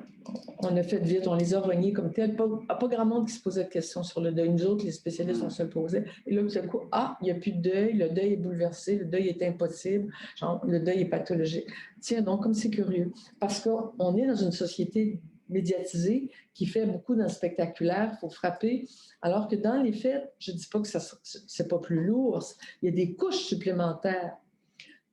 Speaker 2: on a fait vite, on les a reniés comme tels. Pas grand monde qui se posait de questions sur le deuil. Nous autres, les spécialistes, on se le posait. Et là, tout à coup, il n'y a plus de deuil, le deuil est bouleversé, le deuil est impossible, genre, le deuil est pathologique. Tiens donc, comme c'est curieux, parce qu'on est dans une société médiatisée qui fait beaucoup dans le spectaculaire, il faut frapper, alors que dans les faits, je ne dis pas que c'est pas plus lourd, il y a des couches supplémentaires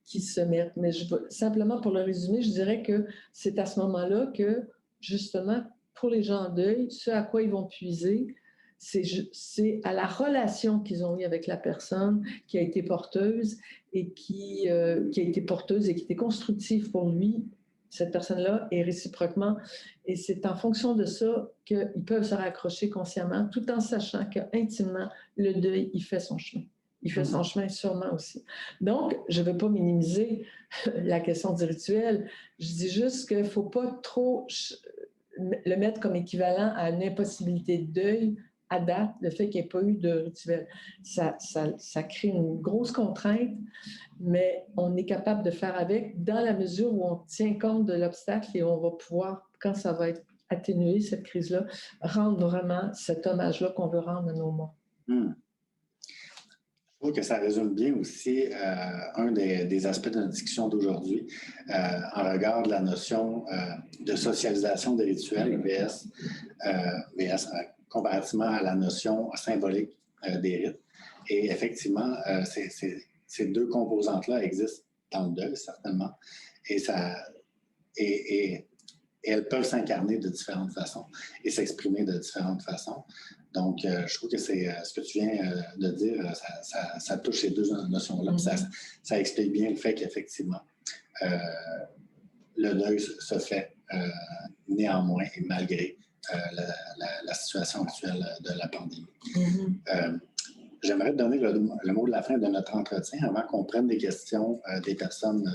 Speaker 2: qui se mettent, mais simplement pour le résumer, je dirais que c'est à ce moment-là que, justement, pour les gens en deuil, ce à quoi ils vont puiser, c'est à la relation qu'ils ont eue avec la personne qui a été porteuse et qui a été porteuse et qui était constructive pour lui, cette personne-là, et réciproquement. Et c'est en fonction de ça qu'ils peuvent se raccrocher consciemment, tout en sachant qu'intimement, le deuil, il fait son chemin. Il fait son chemin sûrement aussi. Donc, je ne veux pas minimiser la question du rituel. Je dis juste qu'il ne faut pas trop le mettre comme équivalent à une impossibilité de deuil à date, le fait qu'il n'y ait pas eu de rituel. Ça crée une grosse contrainte, mais on est capable de faire avec dans la mesure où on tient compte de l'obstacle et on va pouvoir, quand ça va être atténué, cette crise-là, rendre vraiment cet hommage-là qu'on veut rendre à nos morts.
Speaker 1: Je trouve que ça résume bien aussi un des aspects de notre discussion d'aujourd'hui en regard de la notion de socialisation des rituels VS comparativement à la notion symbolique des rites. Et effectivement, ces deux composantes-là existent dans le deuil, certainement, et elles peuvent s'incarner de différentes façons et s'exprimer de différentes façons. Donc, je trouve que c'est ce que tu viens de dire, ça touche ces deux notions-là. Ça explique bien le fait qu'effectivement, le deuil se fait néanmoins et malgré la situation actuelle de la pandémie. J'aimerais te donner le mot de la fin de notre entretien avant qu'on prenne des questions des personnes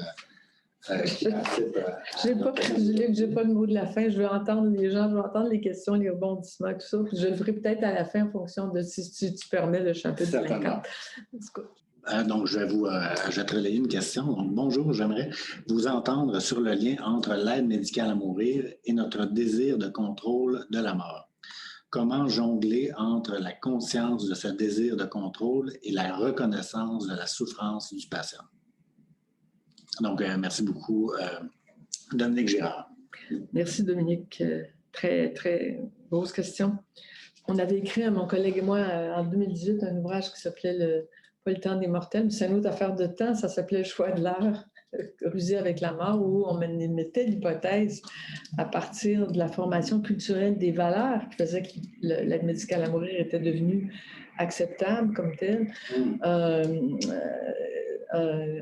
Speaker 2: je n'ai pas le mot de la fin. Je veux entendre les gens, je veux entendre les questions, les rebondissements, tout ça. Puis je le ferai peut-être à la fin en fonction de si tu permets le chapitre de 50.
Speaker 1: Donc, je vais te relayer une question. Donc, bonjour, j'aimerais vous entendre sur le lien entre l'aide médicale à mourir et notre désir de contrôle de la mort. Comment jongler entre la conscience de ce désir de contrôle et la reconnaissance de la souffrance du patient? Donc, merci beaucoup, Dominique Girard.
Speaker 2: Merci, Dominique. Très, très grosse question. On avait écrit, mon collègue et moi, en 2018, un ouvrage qui s'appelait Pas le temps des mortels, mais c'est une autre affaire de temps, ça s'appelait Le choix de l'heure, rusé avec la mort, où on mettait l'hypothèse à partir de la formation culturelle des valeurs qui faisait que l'aide médicale à mourir était devenue acceptable comme telle.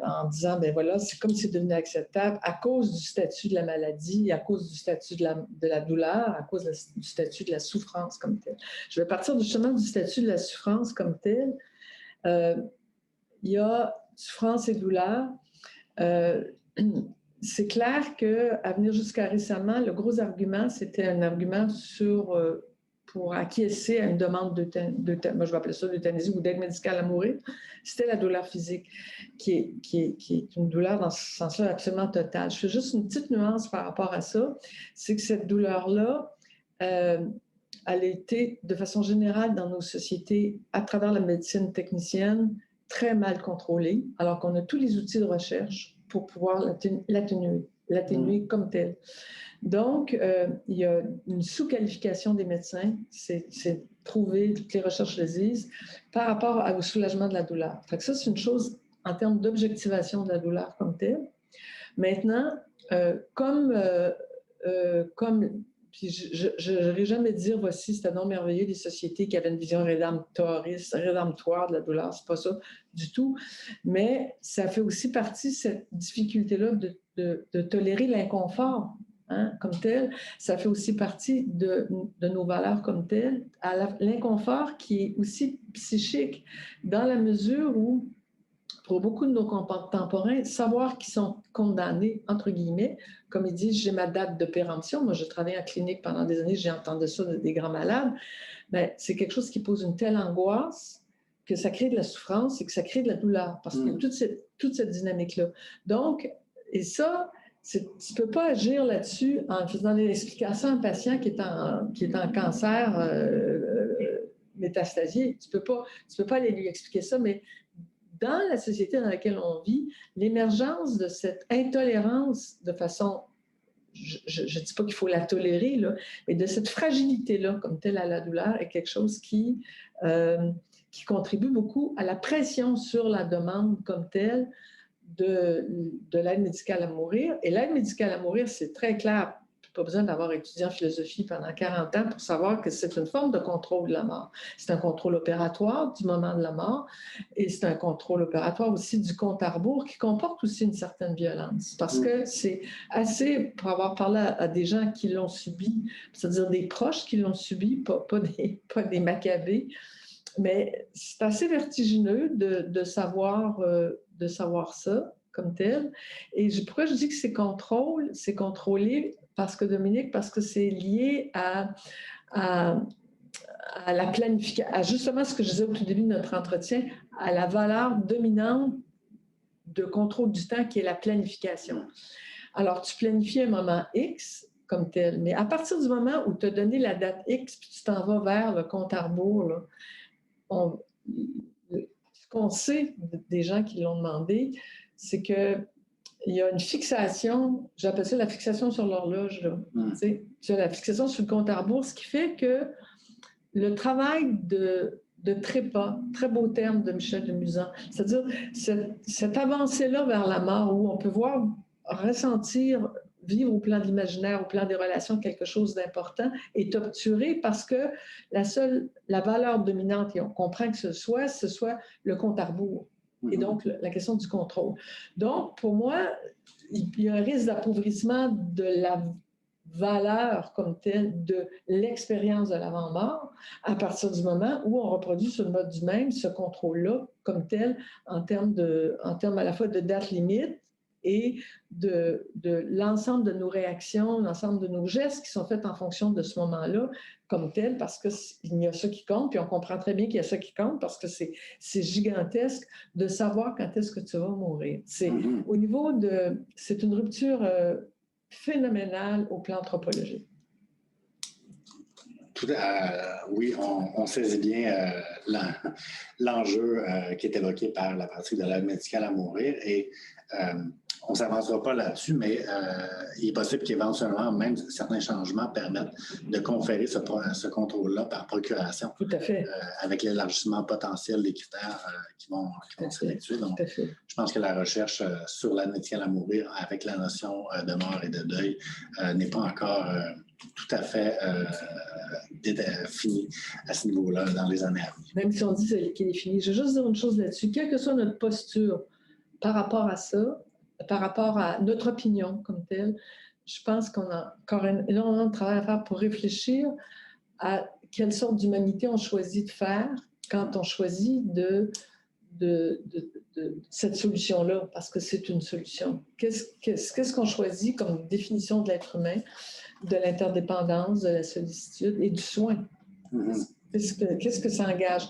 Speaker 2: En disant, ben voilà, c'est comme si c'est devenu acceptable à cause du statut de la maladie, à cause du statut de la douleur, à cause du statut de la souffrance comme telle. Je vais partir justement du statut de la souffrance comme telle. Il y a souffrance et douleur. C'est clair qu'à venir jusqu'à récemment, le gros argument, c'était un argument pour acquiescer à une demande moi je vais appeler ça d'euthanasie ou d'aide médicale à mourir, c'était la douleur physique, qui est une douleur dans ce sens-là absolument totale. Je fais juste une petite nuance par rapport à ça, c'est que cette douleur-là, elle a été, de façon générale, dans nos sociétés, à travers la médecine technicienne, très mal contrôlée, alors qu'on a tous les outils de recherche pour pouvoir l'atténuer. l'atténuer comme tel. Donc, il y a une sous-qualification des médecins, c'est prouvé, toutes les recherches le disent, par rapport au soulagement de la douleur. Fait que ça, c'est une chose en termes d'objectivation de la douleur comme telle. Maintenant, comme puis je n'aurais jamais dire, voici, c'était non merveilleux, des sociétés qui avaient une vision rédemptoire de la douleur, c'est pas ça du tout, mais ça fait aussi partie, cette difficulté-là de tolérer l'inconfort. Hein, comme tel, ça fait aussi partie de nos valeurs comme telles, l'inconfort qui est aussi psychique, dans la mesure où, pour beaucoup de nos contemporains, savoir qu'ils sont condamnés, entre guillemets, comme ils disent, j'ai ma date de péremption. Moi, je travaille en clinique pendant des années, j'ai entendu ça des grands malades. Bien, c'est quelque chose qui pose une telle angoisse que ça crée de la souffrance et que ça crée de la douleur, parce qu'il y a toute cette dynamique-là. Donc, et ça, tu ne peux pas agir là-dessus en faisant des explications à un patient qui est en cancer métastasié. Tu peux pas aller lui expliquer ça, mais dans la société dans laquelle on vit, l'émergence de cette intolérance de façon, je ne dis pas qu'il faut la tolérer, là, mais de cette fragilité-là, comme telle à la douleur, est quelque chose qui contribue beaucoup à la pression sur la demande comme telle de l'aide médicale à mourir. Et l'aide médicale à mourir, c'est très clair. Pas besoin d'avoir étudié en philosophie pendant 40 ans pour savoir que c'est une forme de contrôle de la mort. C'est un contrôle opératoire du moment de la mort et c'est un contrôle opératoire aussi du compte à rebours qui comporte aussi une certaine violence. Parce que c'est assez, pour avoir parlé à des gens qui l'ont subi, c'est-à-dire des proches qui l'ont subi, pas des macabées, mais c'est assez vertigineux de savoir ça comme tel. Et pourquoi je dis que c'est contrôlé parce que c'est lié à la planification, à justement ce que je disais au tout début de notre entretien, à la valeur dominante de contrôle du temps qui est la planification. Alors, tu planifies un moment X comme tel, mais à partir du moment où tu as donné la date X puis tu t'en vas vers le compte à rebours, là, ce qu'on sait des gens qui l'ont demandé, c'est qu'il y a une fixation, j'appelle ça la fixation sur l'horloge, tu as la fixation sur le compte à rebours, ce qui fait que le travail de trépas, très beau terme de Michel de Musan, c'est-à-dire cette avancée-là vers la mort où on peut voir, ressentir, vivre au plan de l'imaginaire, au plan des relations, quelque chose d'important, est obturé parce que la valeur dominante, et on comprend que ce soit le compte à rebours. Et donc, la question du contrôle. Donc, pour moi, il y a un risque d'appauvrissement de la valeur comme telle de l'expérience de l'avant-mort à partir du moment où on reproduit sur le mode du même ce contrôle-là comme tel en termes à la fois de date limite et de l'ensemble de nos réactions, l'ensemble de nos gestes qui sont faits en fonction de ce moment-là comme tel, parce qu'il y a ça qui compte, puis on comprend très bien qu'il y a ça qui compte, parce que c'est gigantesque de savoir quand est-ce que tu vas mourir. Au niveau c'est une rupture phénoménale au plan anthropologique.
Speaker 1: Oui, on saisit bien l'enjeu qui est évoqué par la pratique de l'aide médicale à mourir et on ne s'avancera pas là-dessus, mais il est possible qu'éventuellement, même certains changements permettent de conférer ce contrôle-là par procuration.
Speaker 2: Tout à fait.
Speaker 1: Avec l'élargissement potentiel des critères qui vont s'effectuer. Donc, je pense que la recherche sur l'aide médicale à mourir avec la notion de mort et de deuil n'est pas encore tout à fait fini à ce niveau-là dans les années à venir.
Speaker 2: Même si on dit qu'il est fini, je veux juste dire une chose là-dessus. Quelle que soit notre posture par rapport à ça, par rapport à notre opinion comme telle, je pense qu'on a encore énormément de travail à faire pour réfléchir à quelle sorte d'humanité on choisit de faire quand on choisit de cette solution-là, parce que c'est une solution. Qu'est-ce qu'on choisit comme définition de l'être humain, de l'interdépendance, de la sollicitude et du soin? Qu'est-ce que ça engage?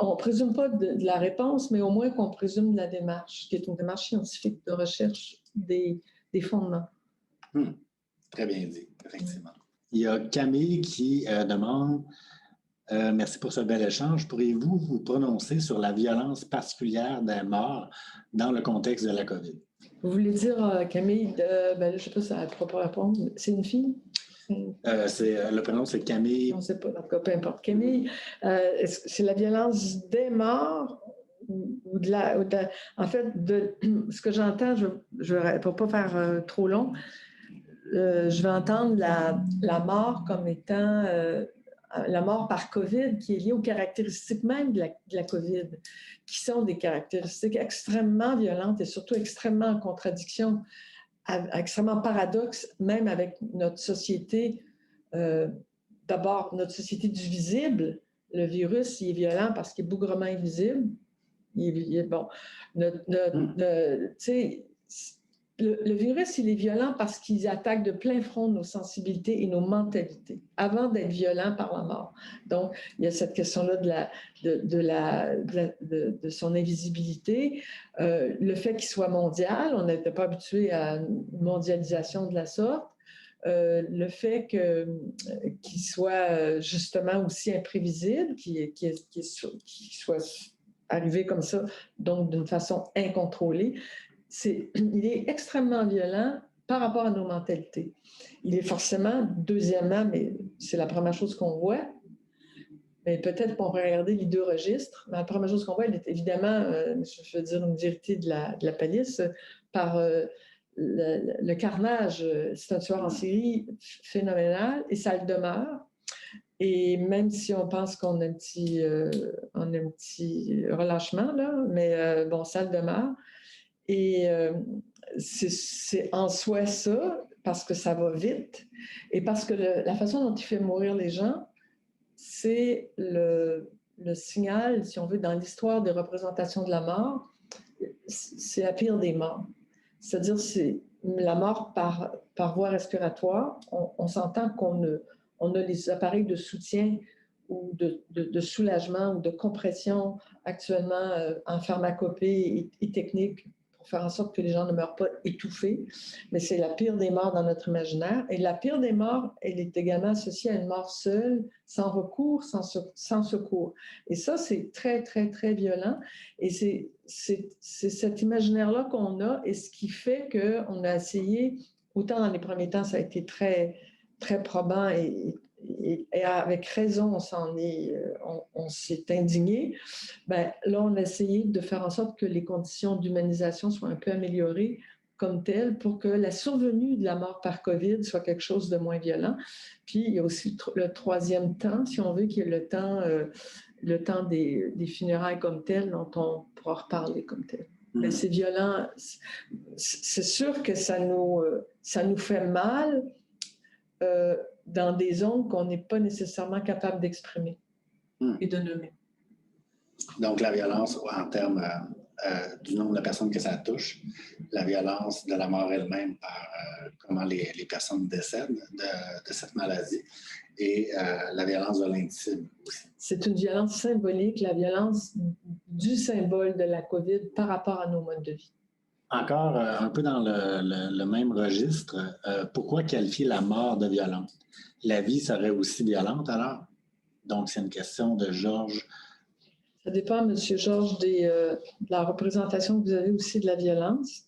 Speaker 2: On ne présume pas de la réponse, mais au moins qu'on présume de la démarche, qui est une démarche scientifique de recherche des fondements.
Speaker 1: Très bien dit, effectivement. Il y a Camille qui demande Merci pour ce bel échange. Pourriez-vous vous prononcer sur la violence particulière des morts dans le contexte de la COVID?
Speaker 2: Vous voulez dire, Camille, je ne sais pas si elle ne pourra pas répondre. C'est une fille?
Speaker 1: Le prénom, c'est Camille.
Speaker 2: On ne sait pas, en tout cas, peu importe. Camille, c'est la violence des morts ou de la... en fait, ce que j'entends, pour ne pas faire trop long, je vais entendre la mort comme étant la mort par COVID qui est liée aux caractéristiques même de la COVID, qui sont des caractéristiques extrêmement violentes et surtout extrêmement en contradiction, extrêmement paradoxe, même avec notre société. D'abord, notre société du visible. Le virus, il est violent parce qu'il est bougrement invisible. Bon, le virus, il est violent parce qu'il attaque de plein front nos sensibilités et nos mentalités, avant d'être violent par la mort. Donc, il y a cette question-là de son invisibilité. Le fait qu'il soit mondial, on n'était pas habitué à une mondialisation de la sorte. Le fait qu'il soit justement aussi imprévisible, qu'il soit arrivé comme ça, donc d'une façon incontrôlée, il est extrêmement violent par rapport à nos mentalités. Il est forcément, deuxièmement, mais c'est la première chose qu'on voit, mais peut-être qu'on pourrait regarder les deux registres, mais la première chose qu'on voit, elle est évidemment, je veux dire une vérité de la palisse, par le carnage. C'est un tueur en série phénoménal et ça le demeure. Et même si on pense qu'on a un petit relâchement, là, mais bon, ça le demeure. Et c'est en soi ça, parce que ça va vite et parce que la façon dont il fait mourir les gens, c'est le signal, si on veut, dans l'histoire des représentations de la mort, c'est la pire des morts. C'est-à-dire, c'est la mort par voie respiratoire. On s'entend on a les appareils de soutien ou de soulagement ou de compression actuellement en pharmacopée et technique pour faire en sorte que les gens ne meurent pas étouffés. Mais c'est la pire des morts dans notre imaginaire. Et la pire des morts, elle est également associée à une mort seule, sans recours, sans secours. Et ça, c'est très, très, très violent. Et c'est cet imaginaire-là qu'on a et ce qui fait qu'on a essayé, autant dans les premiers temps, ça a été très, très probant et avec raison, on s'est indigné. Là, on a essayé de faire en sorte que les conditions d'humanisation soient un peu améliorées comme telles pour que la survenue de la mort par COVID soit quelque chose de moins violent. Puis, il y a aussi le troisième temps, si on veut, qui est le temps des funérailles comme telles, dont on pourra reparler comme tel. Mais c'est violent. C'est sûr que ça nous fait mal dans des zones qu'on n'est pas nécessairement capable d'exprimer et de nommer.
Speaker 1: Donc, la violence en termes du nombre de personnes que ça touche, la violence de la mort elle-même par comment les personnes décèdent de cette maladie et la violence de l'intime aussi.
Speaker 2: C'est une violence symbolique, la violence du symbole de la COVID par rapport à nos modes de vie.
Speaker 1: Encore un peu dans le même registre, pourquoi qualifier la mort de violente? La vie serait aussi violente alors? Donc, c'est une question de Georges.
Speaker 2: Ça dépend, M. Georges, de la représentation que vous avez aussi de la violence.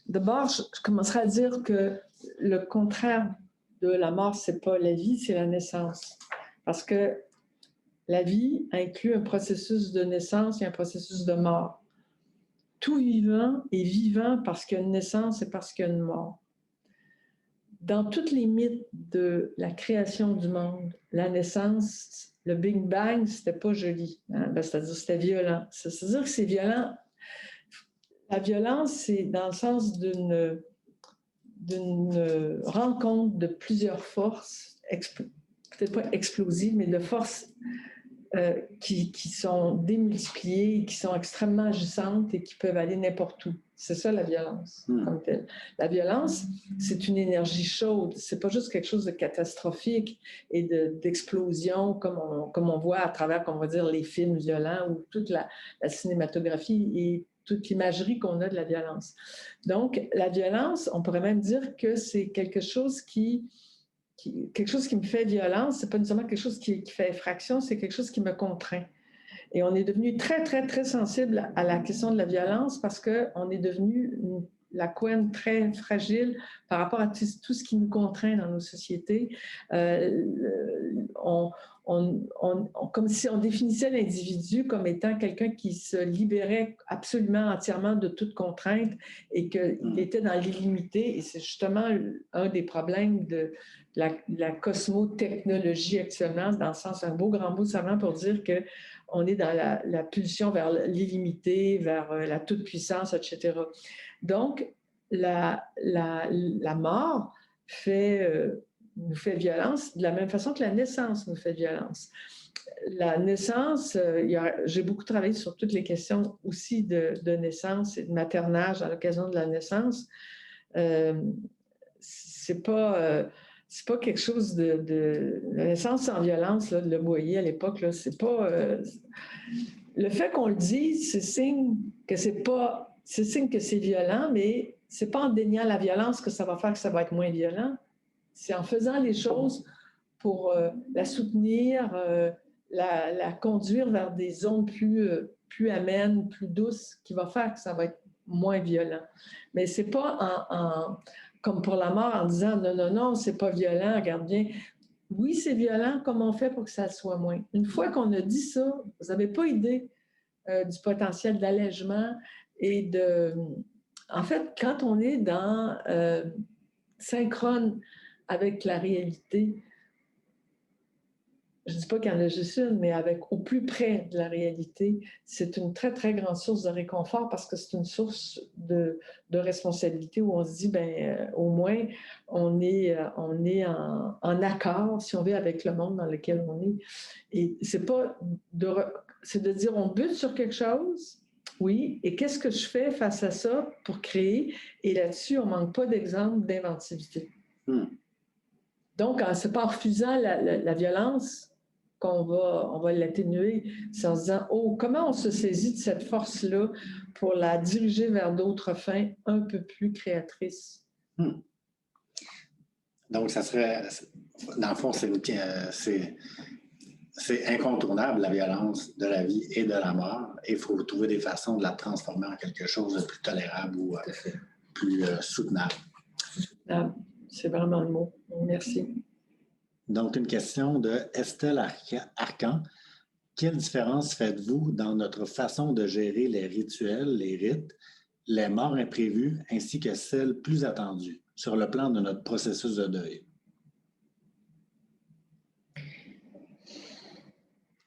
Speaker 2: D'abord, je commencerai à dire que le contraire de la mort, ce n'est pas la vie, c'est la naissance. Parce que la vie inclut un processus de naissance et un processus de mort. Tout vivant est vivant parce qu'il y a une naissance et parce qu'il y a une mort. Dans tous les mythes de la création du monde, la naissance, le Big Bang, c'était pas joli. Hein? C'est-à-dire que c'était violent. C'est-à-dire que c'est violent. La violence, c'est dans le sens d'une rencontre de plusieurs forces, peut-être pas explosives, mais de forces qui sont démultipliées, qui sont extrêmement agissantes et qui peuvent aller n'importe où. C'est ça la violence comme telle. La violence, c'est une énergie chaude. C'est pas juste quelque chose de catastrophique et d'explosion comme on voit à travers, on va dire, les films violents ou toute la cinématographie et toute l'imagerie qu'on a de la violence. Donc, la violence, on pourrait même dire que c'est quelque chose qui quelque chose qui me fait violence, c'est pas nécessairement quelque chose qui fait effraction, c'est quelque chose qui me contraint. Et on est devenu très, très, très sensible à la question de la violence parce qu'on est devenu la couenne très fragile par rapport à tout ce qui nous contraint dans nos sociétés. Comme si on définissait l'individu comme étant quelqu'un qui se libérait absolument entièrement de toute contrainte et qu'il était dans l'illimité. Et c'est justement un des problèmes de la cosmotechnologie actuellement, dans le sens, un beau grand mot seulement pour dire qu'on est dans la pulsion vers l'illimité, vers la toute-puissance, etc. Donc, la mort nous fait violence de la même façon que la naissance nous fait violence. La naissance, j'ai beaucoup travaillé sur toutes les questions aussi de naissance et de maternage à l'occasion de la naissance. C'est pas quelque chose de la naissance sans violence, là, de le boyer à l'époque, là, c'est pas... le fait qu'on le dise, c'est signe que c'est violent, mais c'est pas en déniant la violence que ça va faire que ça va être moins violent. C'est en faisant les choses pour la soutenir, la conduire vers des zones plus amènes, plus douces, qui va faire que ça va être moins violent. Mais c'est pas comme pour la mort en disant non, non, non, c'est pas violent, regarde bien. Oui, c'est violent, comment on fait pour que ça soit moins? Une fois qu'on a dit ça, vous n'avez pas idée du potentiel d'allègement et de... En fait, quand on est dans synchrone avec la réalité, je ne dis pas qu'il y en a juste une, mais au plus près de la réalité, c'est une très, très grande source de réconfort parce que c'est une source de responsabilité où on se dit, au moins, on est en accord, si on veut, avec le monde dans lequel on est. Et c'est de dire, on bute sur quelque chose, oui, et qu'est-ce que je fais face à ça pour créer? Et là-dessus, on ne manque pas d'exemples d'inventivité. Donc, c'est pas en refusant la violence qu'on va l'atténuer. C'est en se disant, comment on se saisit de cette force-là pour la diriger vers d'autres fins un peu plus créatrices.
Speaker 1: Donc, ça serait, dans le fond, c'est incontournable, la violence de la vie et de la mort. Et il faut trouver des façons de la transformer en quelque chose de plus tolérable ou plus soutenable.
Speaker 2: C'est vraiment le mot. Merci.
Speaker 1: Donc, une question de Estelle Arcan. Quelle différence faites-vous dans notre façon de gérer les rituels, les rites, les morts imprévues, ainsi que celles plus attendues, sur le plan de notre processus de deuil?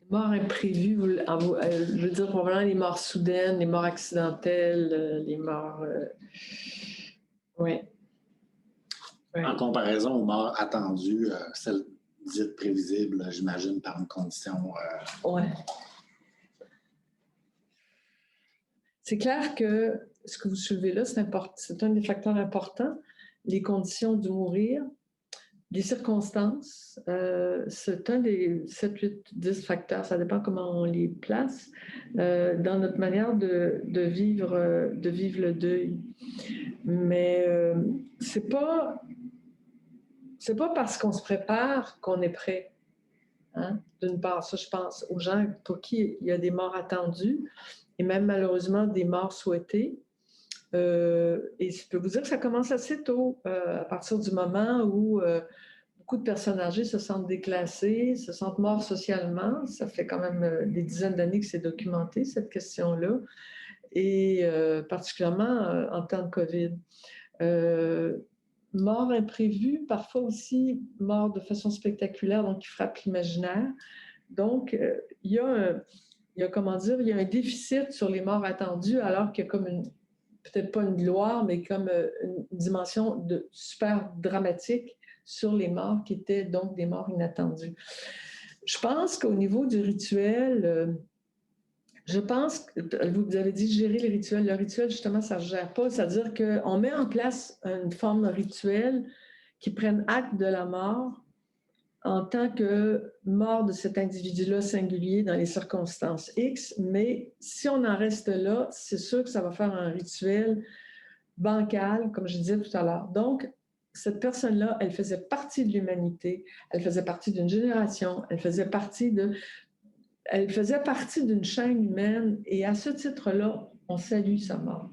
Speaker 2: Les morts imprévues, je veux dire probablement les morts soudaines, les morts accidentelles, les morts... Oui.
Speaker 1: En comparaison aux morts attendues, celles dites prévisibles, j'imagine, par une condition...
Speaker 2: Oui. C'est clair que ce que vous soulevez là, c'est un des facteurs importants. Les conditions du mourir, les circonstances, c'est un des 7, 8, 10 facteurs, ça dépend comment on les place, dans notre manière de vivre le deuil. Mais c'est pas parce qu'on se prépare qu'on est prêt. Hein? D'une part, ça, je pense aux gens pour qui il y a des morts attendues et même malheureusement des morts souhaitées. Et je peux vous dire que ça commence assez tôt, à partir du moment où beaucoup de personnes âgées se sentent déclassées, se sentent mortes socialement. Ça fait quand même des dizaines d'années que c'est documenté, cette question-là, et particulièrement en temps de COVID. Mort imprévue, parfois aussi mort de façon spectaculaire, donc qui frappe l'imaginaire. Donc, il y a un déficit sur les morts attendues, alors qu'il y a comme peut-être pas une gloire, mais comme une dimension super dramatique sur les morts qui étaient donc des morts inattendues. Je pense qu'au niveau du rituel, je pense que vous avez dit gérer les rituels. Le rituel, justement, ça ne se gère pas. C'est-à-dire qu'on met en place une forme de rituel qui prenne acte de la mort en tant que mort de cet individu-là singulier dans les circonstances X. Mais si on en reste là, c'est sûr que ça va faire un rituel bancal, comme je disais tout à l'heure. Donc, cette personne-là, elle faisait partie de l'humanité, elle faisait partie d'une génération, elle faisait partie d'une chaîne humaine, et à ce titre-là, on salue sa mort.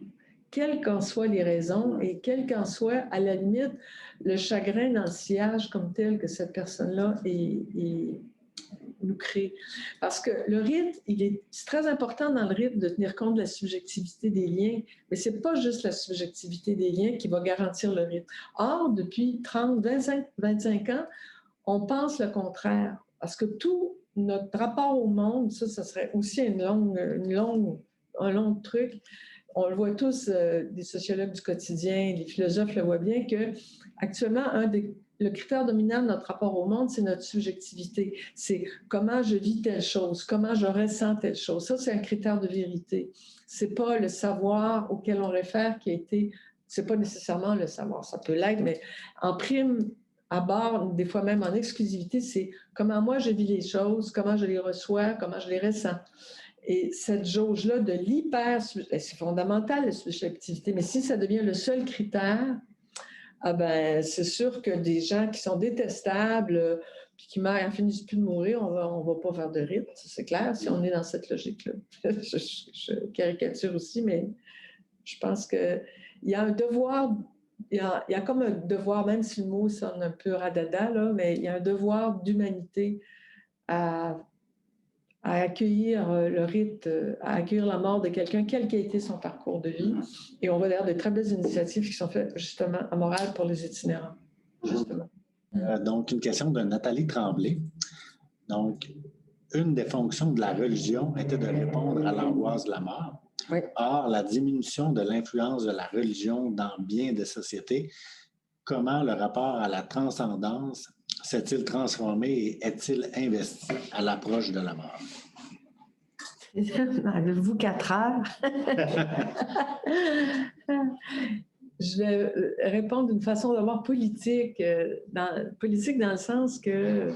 Speaker 2: Quelles qu'en soient les raisons et quel qu'en soit, à la limite, le chagrin dans le sillage comme tel que cette personne-là nous crée. Parce que le rite, c'est très important dans le rite de tenir compte de la subjectivité des liens, mais ce n'est pas juste la subjectivité des liens qui va garantir le rite. Or, depuis 30, 25 ans, on pense le contraire. Parce que tout notre rapport au monde, ça serait aussi un long truc. On le voit tous, des sociologues du quotidien, les philosophes le voient bien, qu'actuellement, le critère dominant de notre rapport au monde, c'est notre subjectivité. C'est comment je vis telle chose, comment je ressens telle chose. Ça, c'est un critère de vérité. C'est pas le savoir auquel on réfère qui a été... C'est pas nécessairement le savoir, ça peut l'être, mais en prime abord, des fois même en exclusivité, c'est comment moi je vis les choses, comment je les reçois, comment je les ressens. Et cette jauge-là de c'est fondamental, la subjectivité, mais si ça devient le seul critère, ah ben, c'est sûr que des gens qui sont détestables, puis qui finissent plus de mourir, on va pas faire de rite, c'est clair, si on est dans cette logique-là. je caricature aussi, mais je pense qu'il y a un devoir, il y a comme un devoir, même si le mot sonne un peu radada, là, mais il y a un devoir d'humanité à accueillir le rite, à accueillir la mort de quelqu'un, quel qu'ait été son parcours de vie. Et on va vers de très belles initiatives qui sont faites justement à Montréal pour les itinérants. Justement.
Speaker 1: Donc, une question de Nathalie Tremblay. Donc, une des fonctions de la religion était de répondre à l'angoisse de la mort.
Speaker 2: Oui.
Speaker 1: Or, la diminution de l'influence de la religion dans bien des sociétés, comment le rapport à la transcendance s'est-il transformé et est-il investi à l'approche de la mort?
Speaker 2: Avez-vous 4 heures? Je vais répondre d'une façon d'abord politique, politique dans le sens que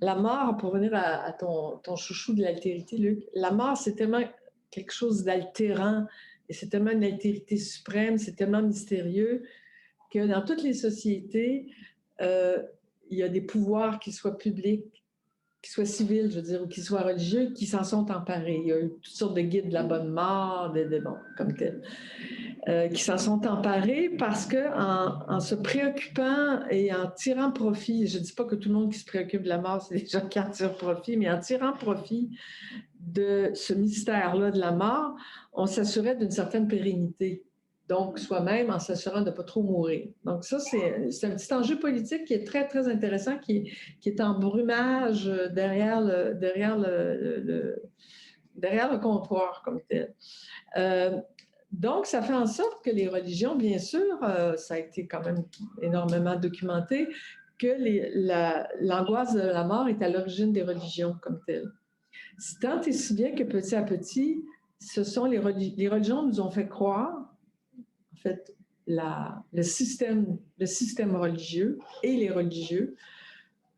Speaker 2: la mort, pour venir à ton chouchou de l'altérité, Luc, la mort, c'est tellement quelque chose d'altérant et c'est tellement une altérité suprême, c'est tellement mystérieux que dans toutes les sociétés, il y a des pouvoirs qui soient publics, qui soient civils, je veux dire, ou qui soient religieux, qui s'en sont emparés. Il y a eu toutes sortes de guides de la bonne mort, bon, comme tel, qui s'en sont emparés parce qu'en se préoccupant et en tirant profit, je ne dis pas que tout le monde qui se préoccupe de la mort, c'est des gens qui en tirent profit, mais en tirant profit de ce mystère-là de la mort, on s'assurait d'une certaine pérennité. Donc, soi-même, en s'assurant de ne pas trop mourir. Donc, ça, c'est un petit enjeu politique qui est très, très intéressant, qui est en brumage derrière le comptoir comme tel. Donc, ça fait en sorte que les religions, bien sûr, ça a été quand même énormément documenté, que l'angoisse de la mort est à l'origine des religions comme telles. Tant et si bien que petit à petit, ce sont les religions nous ont fait croire, en fait, le système religieux et les religieux,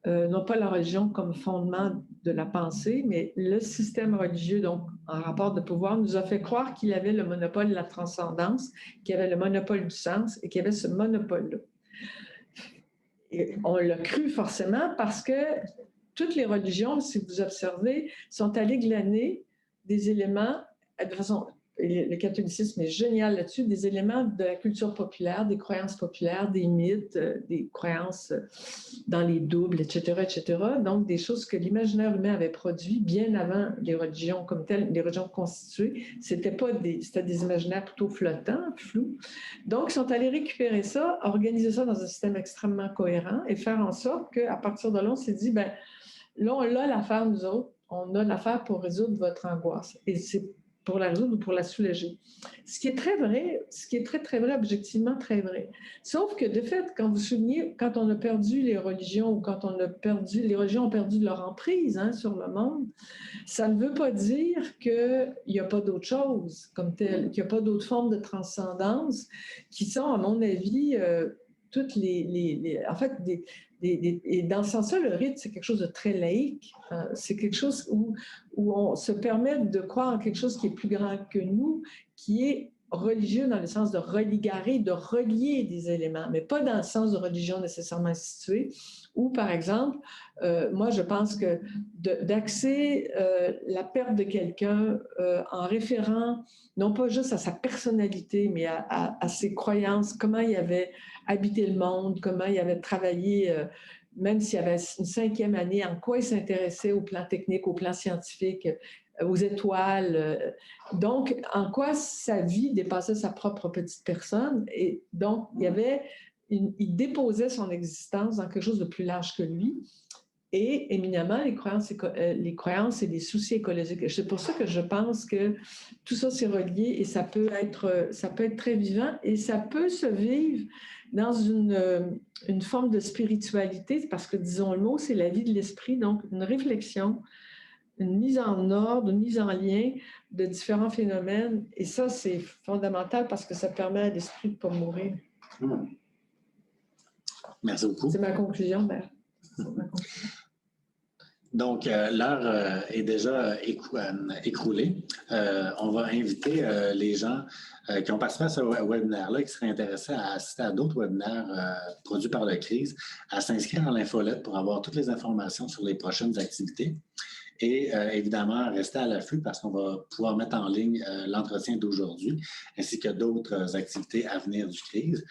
Speaker 2: non pas la religion comme fondement de la pensée, mais le système religieux, donc en rapport de pouvoir, nous a fait croire qu'il avait le monopole de la transcendance, qu'il avait le monopole du sens et qu'il y avait ce monopole-là. Et on l'a cru forcément parce que toutes les religions, si vous observez, sont allées glaner des éléments de façon... Le catholicisme est génial là-dessus, des éléments de la culture populaire, des croyances populaires, des mythes, des croyances dans les doubles, etc., etc. Donc, des choses que l'imaginaire humain avait produit bien avant les religions comme telles, les religions constituées. C'était des imaginaires plutôt flottants, flous. Donc, ils sont allés récupérer ça, organiser ça dans un système extrêmement cohérent et faire en sorte qu'à partir de là, on s'est dit, ben là, on a l'affaire, nous autres, on a l'affaire pour résoudre votre angoisse. Et c'est pour la résoudre ou pour la soulager. Ce qui est très vrai, ce qui est très, très vrai, objectivement très vrai. Sauf que, de fait, quand vous soulignez, quand on a perdu les religions ou quand les religions ont perdu leur emprise sur le monde, ça ne veut pas dire qu'il n'y a pas d'autres choses comme telles, qu'il n'y a pas d'autres formes de transcendance qui sont, à mon avis, toutes en fait, et dans ce sens-là, le rite, c'est quelque chose de très laïque. C'est quelque chose où on se permet de croire en quelque chose qui est plus grand que nous, qui est religieux dans le sens de religarer, de relier des éléments, mais pas dans le sens de religion nécessairement instituée, où, par exemple, moi, je pense que d'axer la perte de quelqu'un en référant non pas juste à sa personnalité, mais à ses croyances, comment il avait habité le monde, comment il avait travaillé, même s'il y avait une 5e année, en quoi il s'intéressait au plan technique, au plan scientifique, aux étoiles. Donc, en quoi sa vie dépassait sa propre petite personne. Et donc, il déposait son existence dans quelque chose de plus large que lui. Et éminemment, les croyances et les soucis écologiques. C'est pour ça que je pense que tout ça, c'est relié et ça peut être très vivant et ça peut se vivre dans une forme de spiritualité, parce que, disons le mot, c'est la vie de l'esprit, donc une réflexion, une mise en ordre, une mise en lien de différents phénomènes. Et ça, c'est fondamental parce que ça permet à l'esprit de ne pas mourir.
Speaker 1: Merci beaucoup.
Speaker 2: C'est ma conclusion,
Speaker 1: Donc, l'heure est déjà écoulée. On va inviter les gens qui ont participé à ce webinaire-là, qui seraient intéressés à assister à d'autres webinaires produits par le CRISE, à s'inscrire à l'infolette pour avoir toutes les informations sur les prochaines activités. Et évidemment, rester à l'affût parce qu'on va pouvoir mettre en ligne l'entretien d'aujourd'hui, ainsi que d'autres activités à venir du CRISE.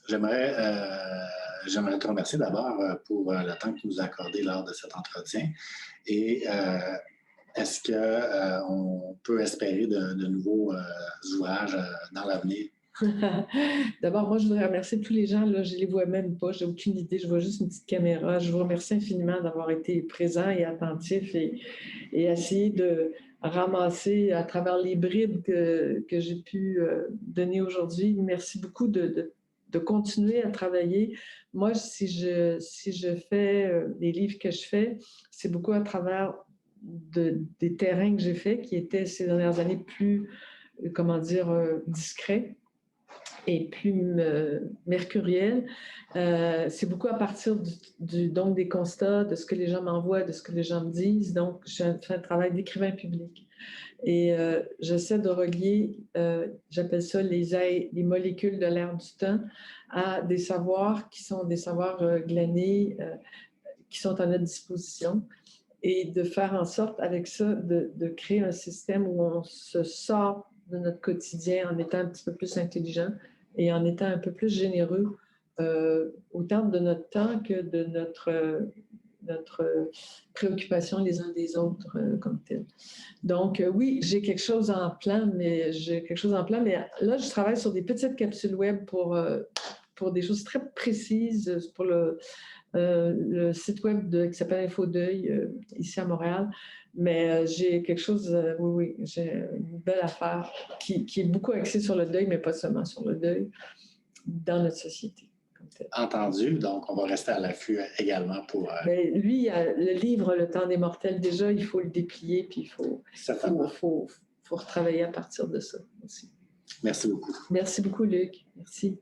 Speaker 1: J'aimerais te remercier d'abord pour le temps que tu nous as accordé lors de cet entretien. Et est-ce qu'on peut espérer de nouveaux ouvrages dans l'avenir?
Speaker 2: D'abord, moi, je voudrais remercier tous les gens. Là, je ne les vois même pas, je n'ai aucune idée, je vois juste une petite caméra. Je vous remercie infiniment d'avoir été présents et attentifs et essayer de ramasser à travers les bribes que j'ai pu donner aujourd'hui. Merci beaucoup de continuer à travailler. Moi, si je fais les livres que je fais, c'est beaucoup à travers des terrains que j'ai faits qui étaient ces dernières années plus, discrets et plus mercuriel. C'est beaucoup à partir donc des constats, de ce que les gens m'envoient, de ce que les gens me disent. Donc, je fais un travail d'écrivain public. Et j'essaie de relier, j'appelle ça les molécules de l'air du temps, à des savoirs qui sont des savoirs glanés, qui sont à notre disposition, et de faire en sorte avec ça de créer un système où on se sort de notre quotidien en étant un petit peu plus intelligent et en étant un peu plus généreux, autant de notre temps que de notre préoccupation les uns des autres comme tel. Donc, oui, j'ai quelque chose en plan, mais là, je travaille sur des petites capsules web pour des choses très précises, pour le site web qui s'appelle InfoDeuil, ici à Montréal. Mais j'ai quelque chose, oui, j'ai une belle affaire qui est beaucoup axée sur le deuil, mais pas seulement sur le deuil, dans notre société.
Speaker 1: Entendu. Donc, on va rester à l'affût également pour...
Speaker 2: Lui, le livre « Le temps des mortels », déjà, il faut le déplier, puis il faut retravailler à partir de ça aussi.
Speaker 1: Merci beaucoup.
Speaker 2: Merci beaucoup, Luc. Merci.